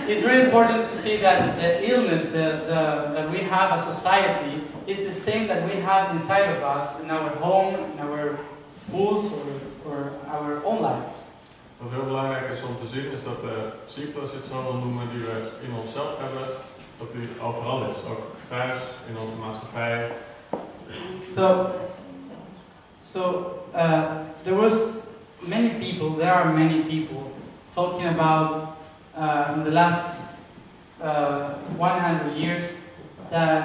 It's really important to see that the illness that we have as society is the same that we have inside of us, in our home, in our schools, or our own life. Wat heel belangrijk is om te zien is dat de ziekte, als je het zo wil noemen, die we in onszelf hebben, dat die overal is. Ook thuis, in onze maatschappij. There are many people talking about in the last 100 years that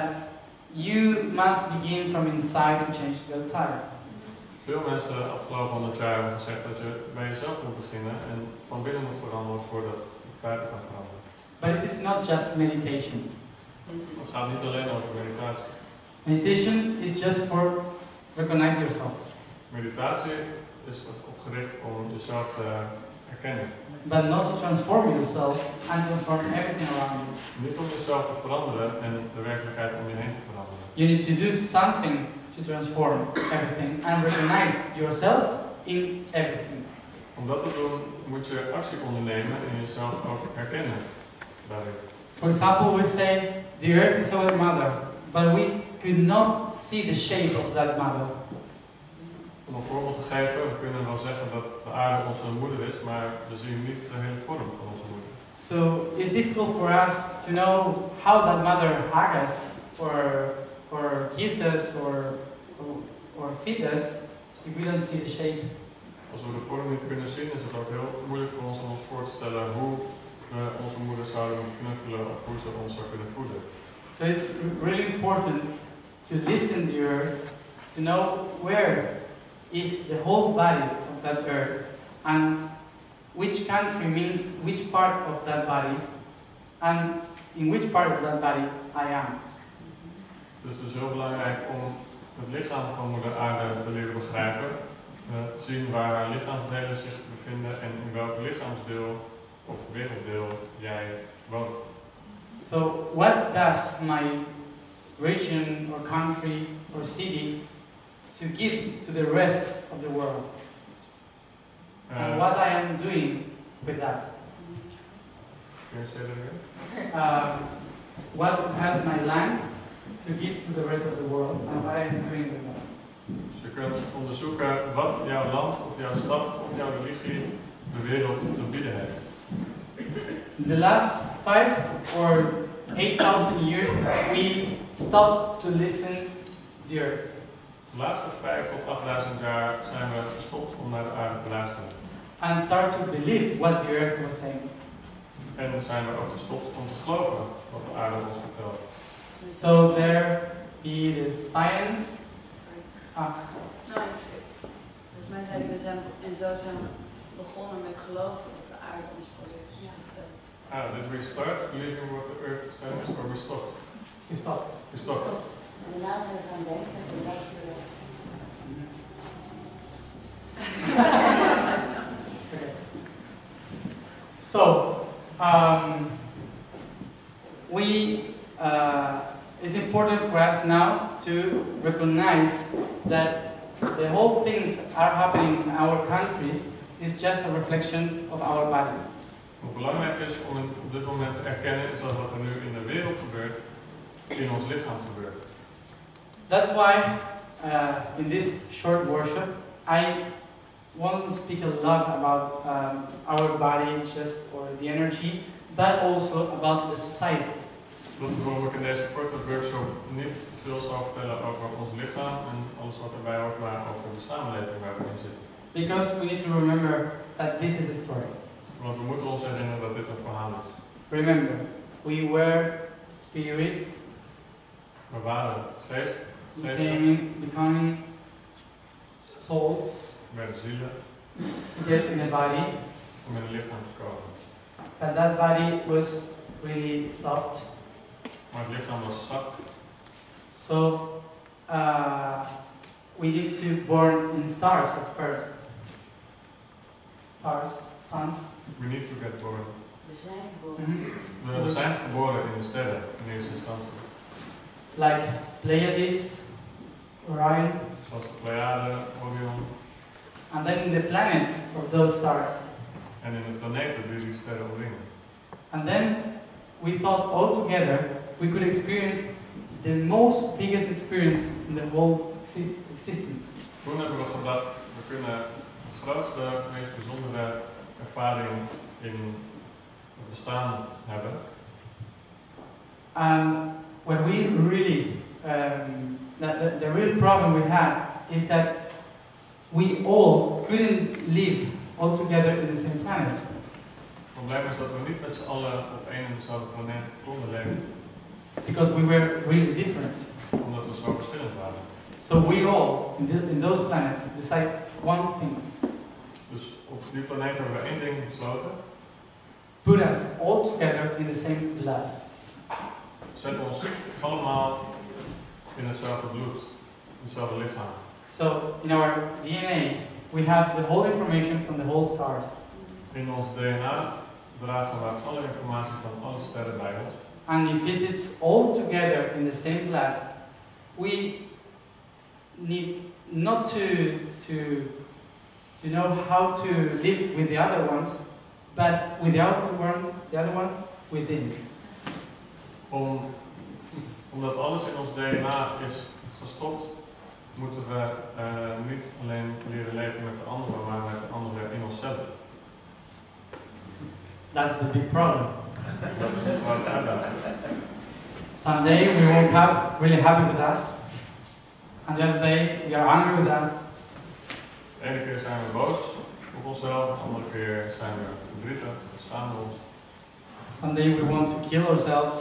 you must begin from inside to change the outside. Veel mensen de afgelopen 100 jaar hebben gezegd dat je bij jezelf moet beginnen en van binnen moet veranderen voordat het buiten kan veranderen. But it is not just meditation. Het gaat niet alleen over meditatie. Meditation is just for recognize yourself. Meditatie is opgericht om jezelf te herkennen. But not to transform yourself and transform everything around you. Niet om jezelf te veranderen en de werkelijkheid om je heen te veranderen. You need to do something to transform everything and recognize yourself in everything. Om dat te doen moet je actie ondernemen en jezelf ook herkennen daarin. For example, we say the earth is our mother, but we could not see the shape of that mother. Om een voorbeeld te geven, we kunnen wel zeggen dat de aarde onze moeder is, maar we zien niet de hele vorm van onze moeder. So it's difficult for us to know how that mother hugs us or kisses us or feed us if we don't see the shape. Als we de vorm niet kunnen zien, is het ook heel moeilijk voor ons om ons voor te stellen hoe we onze moeder zouden knuffelen of hoe ze ons zou kunnen voeden. So it's really important to listen to the earth, to know where is the whole body of that earth and which country means which part of that body and in which part of that body I am. Dus het is heel belangrijk om het lichaam van moeder aarde te leren begrijpen, te zien waar haar lichaamsdelen zich bevinden en in welk lichaamsdeel of werelddeel jij woont. So what does my region or country or city to give to the rest of the world? And what I am doing with that? Can you say that again? What has my land to give to the rest of the world and what I am doing with that? Dus je kunt onderzoeken wat jouw land of jouw stad of jouw religie de wereld te bieden heeft. In the last 5 or 8,000 years we stopped to listen to the earth. De laatste 5 tot 8000 jaar zijn we gestopt om naar de aarde te luisteren. And start to believe what the earth was saying. En zijn we ook gestopt om te geloven wat de aarde ons vertelt. So there be the science. Volgens mij zijn we en zo zijn we begonnen met geloven dat de aarde ons probeert. Did we start believing what the earth is telling us or we stopped? We stopped. We stopped. En daarna zijn we gaan denken en dat Okay. So, it's important for us now to recognize that the whole things that are happening in our countries is just a reflection of our bodies. Wat belangrijk is om op dit moment te erkennen is dat wat er nu in de wereld gebeurt, in ons lichaam gebeurt. That's why in this short workshop I won't speak a lot about our body just or the energy, but also about the society. Dat is waarom ik in deze korte workshop niet veel zal vertellen over ons lichaam en alles wat erbij hoort, maar over de samenleving waar we in zitten. Because we need to remember that this is a story. Want we moeten ons herinneren dat dit een verhaal is. Remember, we were spirits We waren geesten, becoming souls we werden zielen, to get in a body, om in een lichaam te komen. but that body was really soft. Maar het lichaam was zacht, So we need to born in stars at first. Stars, suns. we need to get born. We zijn geboren. We zijn geboren in de sterren, in eerste instantie. Like Pleiades, Orion, Zoals de Pleiade, Orion, and then in the planets of those stars. en in de planeten die sterren omringen. And then we thought all together we could experience the most biggest experience in the whole existence. Toen hebben we gedacht, we kunnen de grootste, meest bijzondere ervaring in het bestaan hebben. And what we really, the real problem we had is that we all couldn't live all together in the same planet. Het probleem is dat we niet met z'n allen op één en dezelfde planeet konden leven, Because we were really different. omdat we zo verschillend waren. So we all, in those planets, decide one thing. Dus op die planeet hebben we één ding besloten. Put us all together in the same blood. Zet ons allemaal in hetzelfde bloed, in hetzelfde lichaam. So in our DNA, we have the whole information from the whole stars. In ons DNA dragen we alle informatie van alle sterren bij ons. And if it is all together in the same blood, we need not to know how to live with the other ones, but with the other ones within. Omdat alles in ons DNA is gestopt, moeten we niet alleen leren leven met de anderen, maar met de anderen in onszelf. That's the big problem. Dat is een grote uitdaging. Someday we woke up really happy with us, and the other day we are angry with us. De ene keer zijn we boos op onszelf, de andere keer zijn we verdrietig, staan we ons. Someday we want to kill ourselves,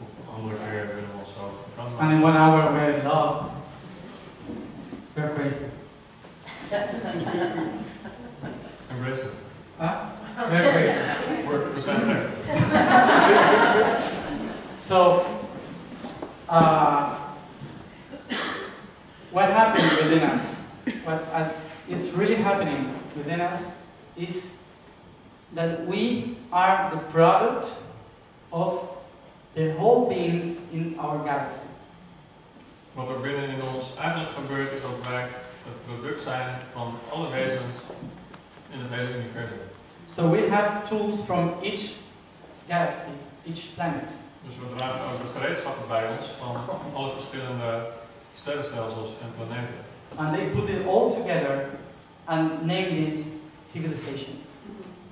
Op een andere keer willen we onszelf verbranden. and in 1 hour we're in love. We're crazy. Embrace it. Huh? We're crazy. We zijn gek. So, what happened within us, what is really happening within us, is that we are the product of the whole beings in our galaxy. Wat er binnen in ons eigenlijk gebeurt is dat wij het product zijn van alle wezens in het hele universum. So we have tools from each galaxy, each planet. Dus we dragen ook de gereedschappen bij ons van alle verschillende sterrenstelsels en planeten. And they put it all together and named it civilization.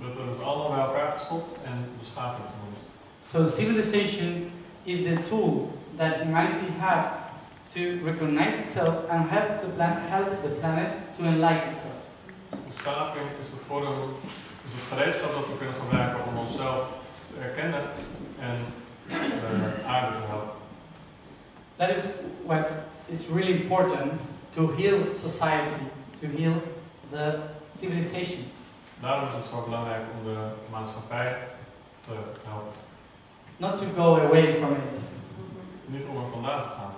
Dat hebben we allemaal bij elkaar gestopt en beschaving genoemd. So civilization is the tool that humanity have to recognize itself and help the planet to enlighten itself. Beschaving is de vorm, is het gereedschap dat we kunnen gebruiken om onszelf te erkennen en de aarde te helpen. That is what is really important to heal society, to heal the civilization. Daarom is het zo belangrijk om de maatschappij te helpen. Not to go away from it. Niet om er vandaan te gaan.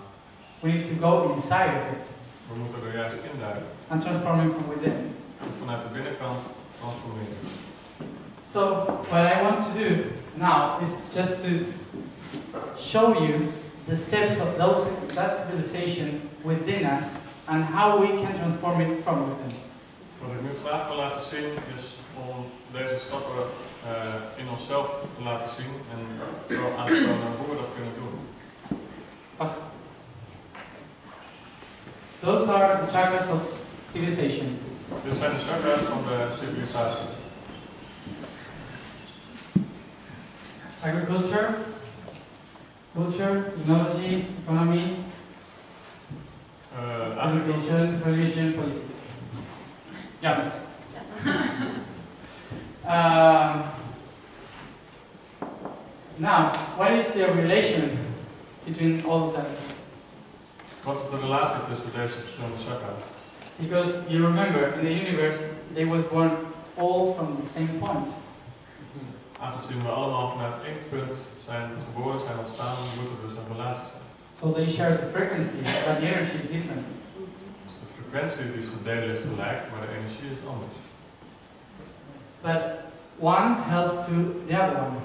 We need to go inside of it We moeten er juist induiken. and transform it from within. En vanuit de binnenkant transformeren. So what I want to do now is just to show you the steps of that civilization within us and how we can transform it from within. Wat ik nu graag wil laten zien is om deze stappen in onszelf te laten zien en zo aan te tonen hoe we dat kunnen doen. Those are the chakras of civilization. Dit zijn de chakras van de civilisatie. Agriculture, culture, technology, economy, Agricultuur, education, religion, politics. Ja, mister. Now, what is the relation between all of them? Wat is de relatie tussen deze verschillende chakras? Because you remember, in the universe, they was born all from the same point. Aangezien we allemaal vanuit één punt zijn geboren, zijn ontstaan, moet er dus een relatie zijn. So they share the frequency, but the energy is different. Dus de frequentie die ze delen is gelijk, maar de energie is anders. But one helped to the other one.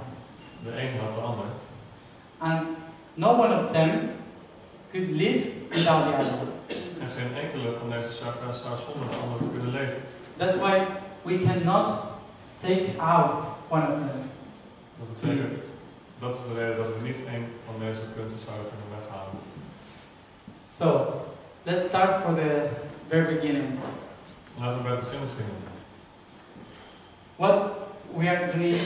De een helpt de ander. And no one of them could live without the other. En geen enkele van deze chakras zou zonder de andere kunnen leven. That's why we cannot take out one of them. Dat betekent, dat is de reden dat we niet één van deze punten zouden kunnen weghalen. So, let's start from the very beginning. Laten we bij het begin beginnen. What we are doing,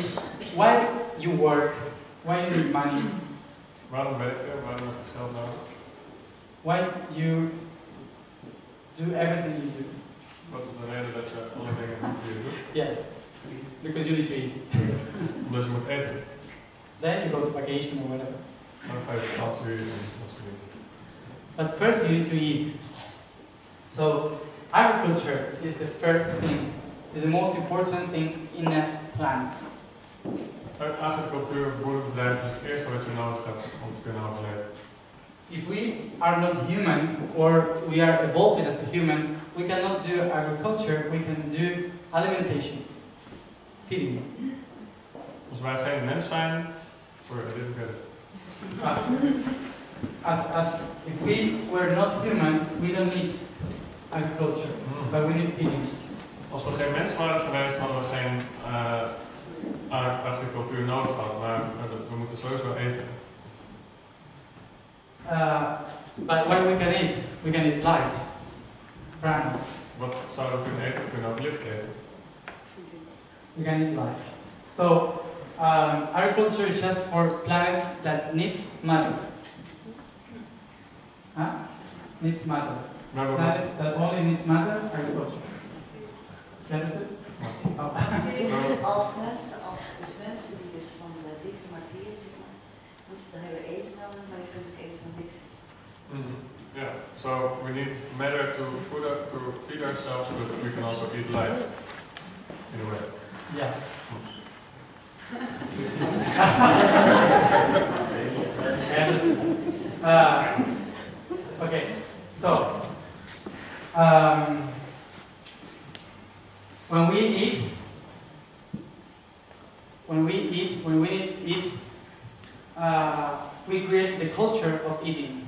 why you work, why you need money, Waarom werk je? Waarom heb je geld nodig? why you do everything you do. Wat is de reden dat je alle dingen doet die je doet? Yes, because you need to eat. Omdat je moet eten. Then you go to vacation or whatever. Dan ga je op vakantie en dat soort dingen. But first you need to eat. So agriculture is the first thing, is the most important thing in a planet. Agricultuur, boerenbedrijf is het eerste wat je nodig hebt om te kunnen overleven. If we are not human, or we are evolving as a human, we cannot do agriculture, we can do alimentation, feeding. Als wij geen mens zijn, sorry, I didn't get it. If we were not human, we don't need agriculture, but we need feeding. Als we geen mens waren geweest, hadden we geen agricultuur nodig gehad, maar we moeten sowieso eten. But what we can eat? We can eat light, prana. Wat zouden we kunnen eten? We kunnen ook licht eten. We can eat light. So agriculture is just for planets that needs matter. Needs matter. Planets that only needs matter, agriculture. Get it? Oh. Als mensen, dus mensen die dus van de dikste materie, zeg maar, moeten de hele eten melden, maar je kunt ook eten van niks. Yeah, so we need matter to feed ourselves, but we can also eat light. In a way. Yeah. Okay, so when we eat, we create the culture of eating.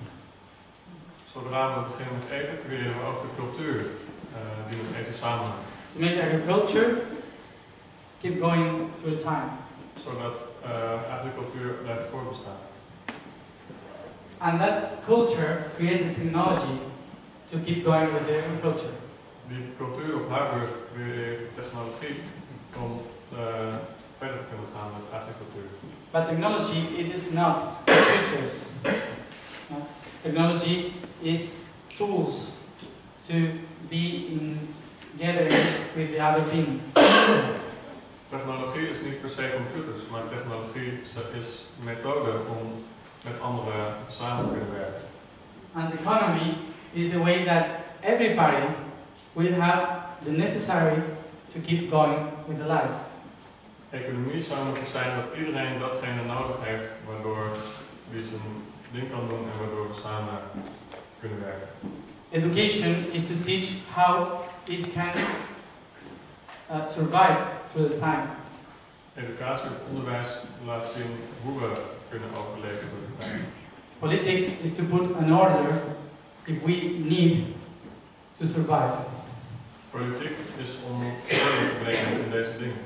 Zodra we beginnen met eten, creëren we ook de cultuur die met eten samenhangt. To make agriculture keep going through time. Zodat agricultuur blijft voortbestaan. And that culture creates the technology to keep going with the agriculture. Die cultuur op haar beurt creëert de technologie om verder te kunnen gaan met agricultuur. But technology, it is not creatures. Technology is tools to be in gathering with the other beings. Technologie is niet per se computers, maar technologie is een methode om met anderen samen te kunnen werken. And economy is the way that everybody will have the necessary to keep going with the life. Economie zou moeten zijn dat iedereen datgene nodig heeft waardoor hij zijn ding kan doen en waardoor we samen kunnen werken. Education is to teach how it can survive through the time. Educatie of onderwijs laat zien hoe we kunnen overleven door de tijd. Politics is to put an order if we need to survive. Politiek is om orde te brengen in deze dingen.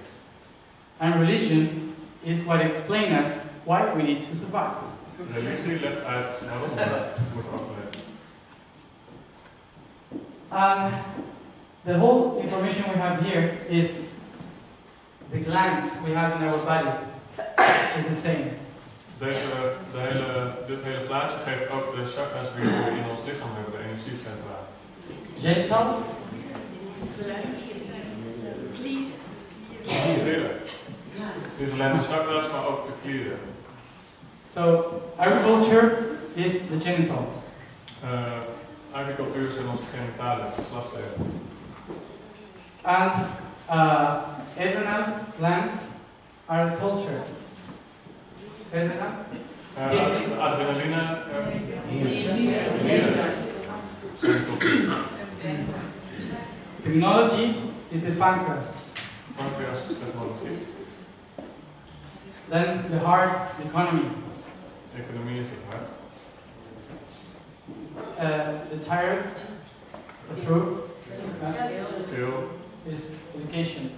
And religion is what explains us why we need to survive. Religie legt uit waarom we moeten overleven. And the whole information we have here is the glands we have in our body. Is the same. Dit hele plaatje geeft ook de chakras die we in ons lichaam hebben, de energiecentra. Gentle, klieren. Klieren. Niet alleen de chakras, maar ook de klieren. So agriculture is the genitals. Agricultuur zijn onze genitalen, geslachtsdelen. And adrenal glands are culture. Adrenal? Adrenaline. Technology is the pancreas. Pancreas is technologie. Then the heart, the economy. Economie is het hart. The thyroid, the throat, Keel. is education.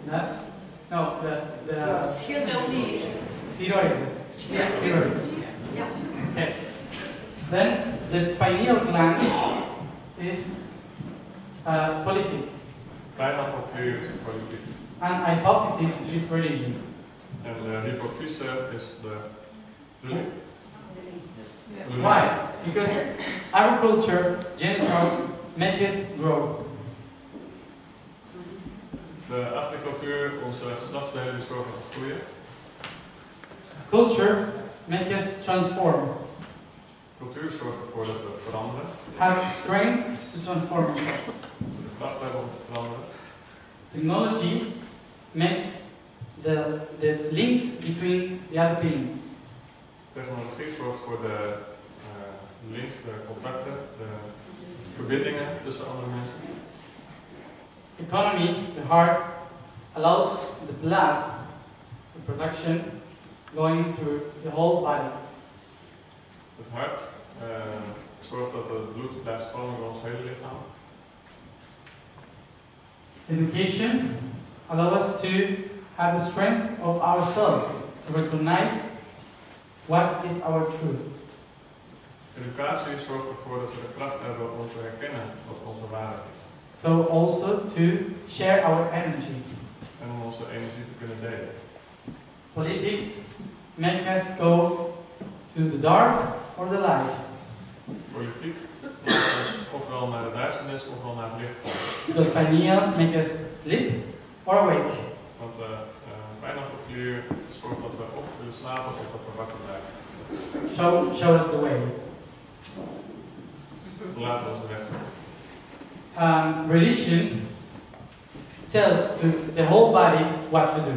That? No, the thyroid. Thyroid. Okay. Then the pineal gland is politics. Pijnappelklier is politiek. And hypophysis is religion. En de hypofyse is de religie. Why? Because agriculture, genitals, make us grow. De agricultuur, onze geslachtsdelen, die zorgen voor groeien. Culture make us transform. Cultuur zorgt ervoor dat we veranderen. Have strength to transform ourselves. De kracht hebben om te veranderen. Technology makes the links between the other beings. Technologie zorgt voor de links, de contacten, de verbindingen tussen andere mensen. Economy, the heart, allows the blood, the production, going through the whole body. Het hart zorgt dat het bloed blijft stromen door ons hele lichaam. Education allows us to have the strength of ourselves to recognize what is our truth. Educatie zorgt ervoor dat we de kracht hebben om te herkennen wat onze waarheid is. So also to share our energy. En om onze energie te kunnen delen. Politics make us go to the dark or the light. Politiek laat ons ofwel naar de duisternis ofwel naar het licht gaan. Because pineal make us sleep or awake. Want de pijnappelklier zorgt dat we of willen slapen of dat we wakker blijven. Show us the way. Laten we ons de weg zien. Religion tells to the whole body what to do.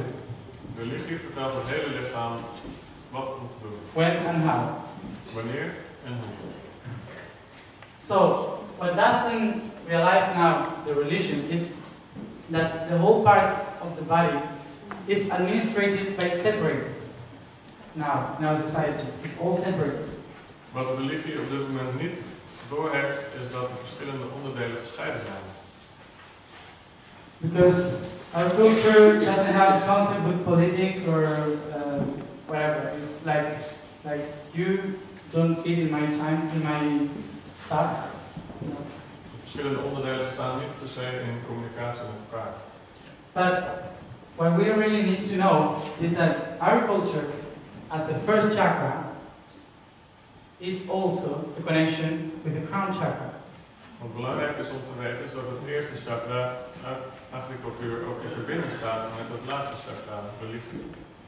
Religie vertelt het hele lichaam wat we moeten doen. When and how. Wanneer en hoe. So, what doesn't realize now the religion is that the whole parts of the body is administrated by separate. Now, in our society, it's all separate. Wat de religie op dit moment niet doorheeft, is dat de verschillende onderdelen gescheiden zijn. Because our culture doesn't have contact with politics or whatever. It's like you don't fit in my time, in my stuff. De verschillende onderdelen staan niet per se in communicatie met elkaar. But what we really need to know is that agriculture, as the first chakra, is also the connection with the crown chakra. Wat belangrijk is om te weten is dat het eerste chakra, agricultuur, ook in verbinding staat met het laatste chakra, religie.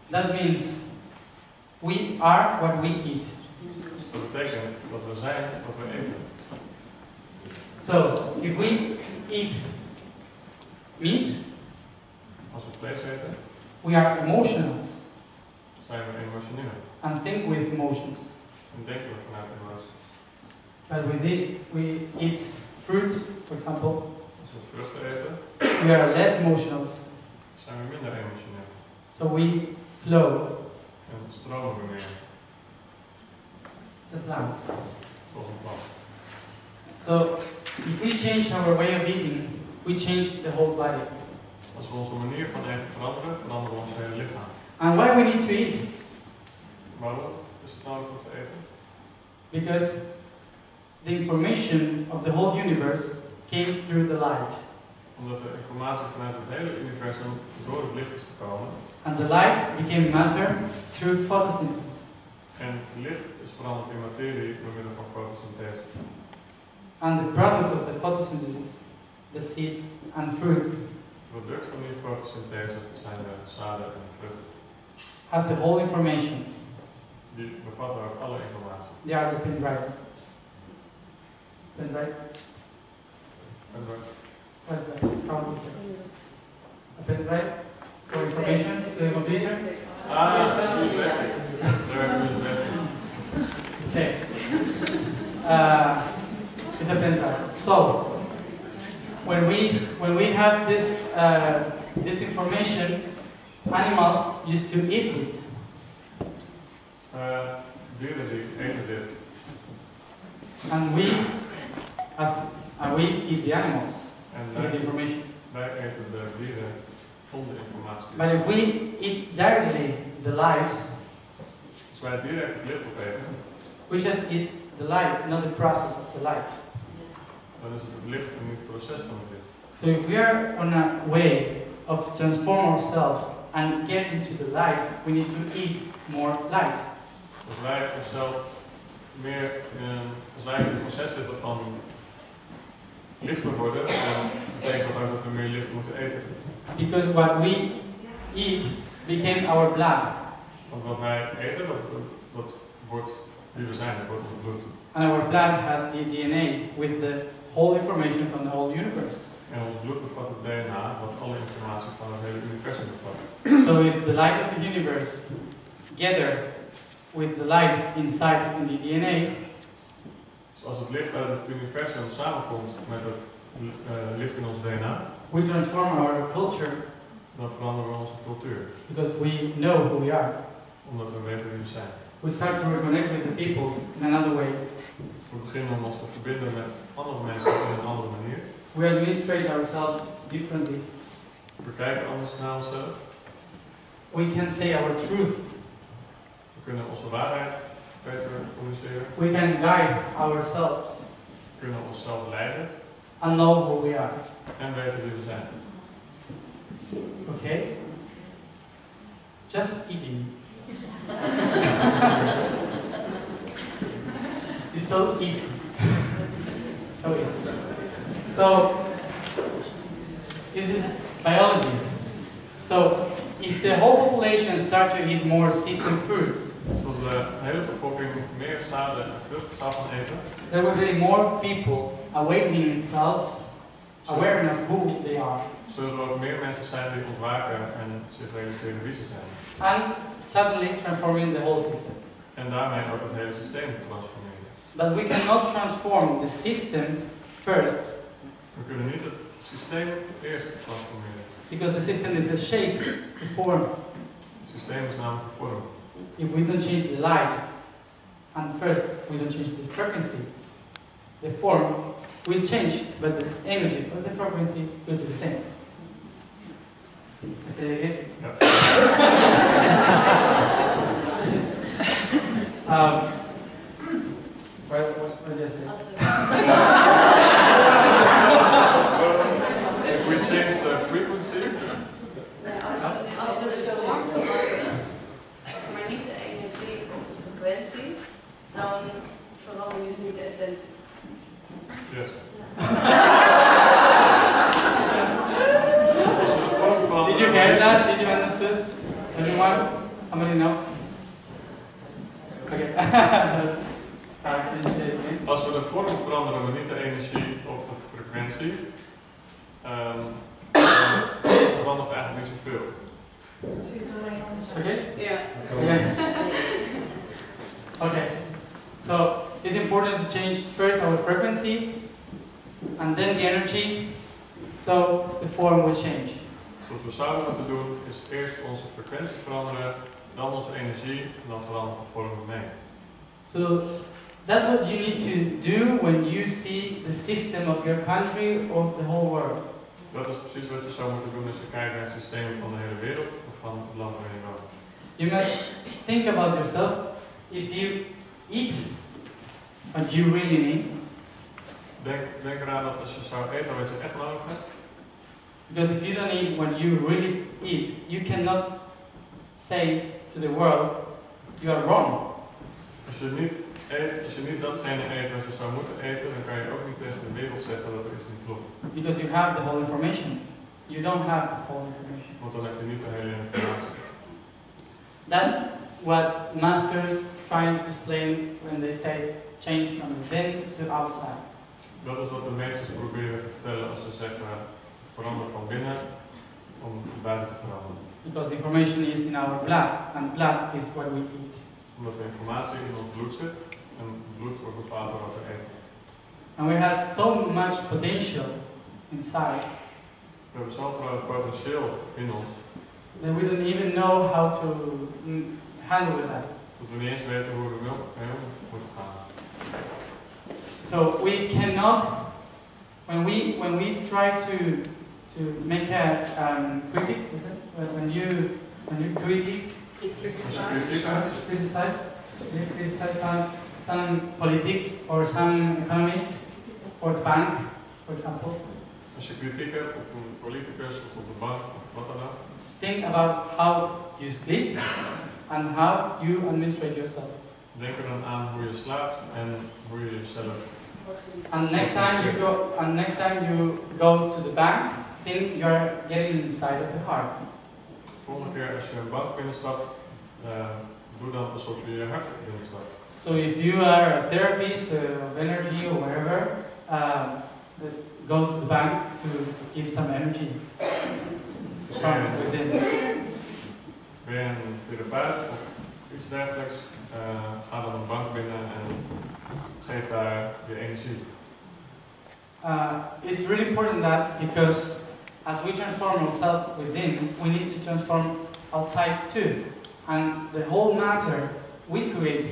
That means we are what we eat. Dat betekent dat we zijn wat we eten. So, if we eat meat, Als we vlees eten, we are emotionals zijn we emotioneel and think with emotions. en denken we vanuit emotie. But we eat fruits, for example, Als we vruchten eten, we are less emotionals. zijn we minder emotioneel So we flow. en stromen we meer, It's a plant. zoals een plant. So, if we change our way of eating, we change the whole body. Als we onze manier van eten veranderen, veranderen we ons hele lichaam. And why we need to eat? Waarom is het nodig om te eten? Because the information of the whole universe came through the light. Omdat de informatie vanuit het hele universum door het licht is gekomen. And the light became matter through photosynthesis. En licht is veranderd in materie door middel van fotosynthese. And the product of the photosynthesis, the seeds and fruit. Het product van die fotosynthese dat zijn de zaden en de vruchten. Has the whole information. Die bevatten ook alle informatie. They are the pendrives. Pendrive? En What is that? How is it? A pendrive? For information to the computer? USB-stick. They're USB-stick. Okay. It's a pendrive. So, when we have this information, animals used to eat it. Dieren die eten dit. And we eat the animals En to get the information. wij eten de dieren om de informatie. But if we eat directly the light, Als wij direct het licht opeten, we just eat the light, not the process of the light. dan is het het licht en niet het proces van het licht. So if we are on a way of transform ourselves and get into the light, we need to eat more light. Als wij onszelf meer, als wij in het proces zitten van lichter worden, dan betekent dat ook dat we meer licht moeten eten. Because what we eat became our blood. Want wat wij eten, dat wordt wie we zijn, dat wordt ons bloed. And our blood has the DNA with the whole information from the whole universe. En ons bloed bevat het DNA, wat alle informatie van het hele universum bevat. So if the light of the universe gather with the light inside in the DNA, Dus als het licht uit het universum samenkomt met het licht in ons DNA, we transform our culture dan veranderen we onze cultuur. because we know who we are. Omdat we weten wie we zijn. We start to reconnect with the people in another way. We beginnen om ons te verbinden met andere mensen op een andere manier. We administrate ourselves differently. We kijken anders naar onszelf. We can say our truth. We kunnen onze waarheid beter communiceren. We can guide ourselves We kunnen onszelf leiden and know who we are. en weten wie we zijn. Okay? Just eating. It's so easy. So easy. So, this is biology. So, if the whole population start to eat more seeds and fruits, Dus als de hele bevolking meer zaden en vruchten zou gaan eten, there will be more people awakening itself, aware of who they are, zullen er ook meer mensen zijn die ontwaken en zich realiseren wie ze zijn. and suddenly transforming the whole system. En daarmee ook het hele systeem transformeren. But we cannot transform the system first, We kunnen niet het systeem eerst transformeren. because the system is the shape, the form. Het systeem is namelijk een vorm. If we don't change the light, and first we don't change the frequency, the form will change, but the energy of the frequency will be the same. I say it again. Ja. What did I say? If we change the frequency, Als we zo hard veranderen, maar niet de energie of de frequentie, dan verander je dus niet de essentie. yes. Als we de vorm van Did you hear that? Did you understand? Anyone? Somebody know? Okay. Can you say it again? Als we de vorm veranderen, maar niet de energie of de frequentie, dan verandert eigenlijk niet zoveel. Okay? Ja. Okay. Okay. So it's important to change first our frequency and then the energy, so the form will change. Dus wat we zouden moeten doen is eerst onze frequentie veranderen, dan onze energie en dan verandert de vorm mee. So that's what you need to do when you see the system of your country or the whole world. Dat is precies wat je zou moeten doen als je kijkt naar het systeem van de hele wereld of van het land waarin je woont. You must think about yourself. If you eat what you really need, Denk eraan dat als je zou eten wat je echt nodig hebt, because if you don't eat what you really eat, you cannot say to the world, you are wrong. als je niet eet, als je niet datgene eet wat je zou moeten eten, dan kan je ook niet tegen de wereld zeggen dat er iets niet klopt. Because you have the whole information. You don't have the whole information. Want dan heb je niet de hele informatie. That's what masters trying to explain when they say change from within to outside. Dat is wat de meesters proberen te vertellen als ze zeggen verander van binnen om buiten te veranderen. Because the information is in our blood, and blood is what we eat. Omdat de informatie in ons bloed zit en bloed wordt bepaald door wat we eten. And we have so much potential inside We hebben zo'n groot potentieel in ons that we don't even know how to handle with that. dat we niet eens weten hoe we mee om moeten gaan. So we cannot, when we try to make a critic, is it? When you criticize some politics or some economist or the bank, for example. Als je kritiek hebt op een politicus of op de bank of wat dan ook, Think about how you sleep and how you administrate yourself. denk er dan aan hoe je slaapt en hoe je jezelf. And next time you go to the bank, think you're getting inside of the heart. Volgende keer als je een bank binnenstapt, doe dan alsof je je hart binnenstapt. So if you are a therapist of energy or whatever, go to the bank to give some energy from within. Ben je een therapeut of iets dergelijks, ga dan een bank binnen en geef daar je energie. It's really important that because as we transform ourselves within, we need to transform outside too. And the whole matter we create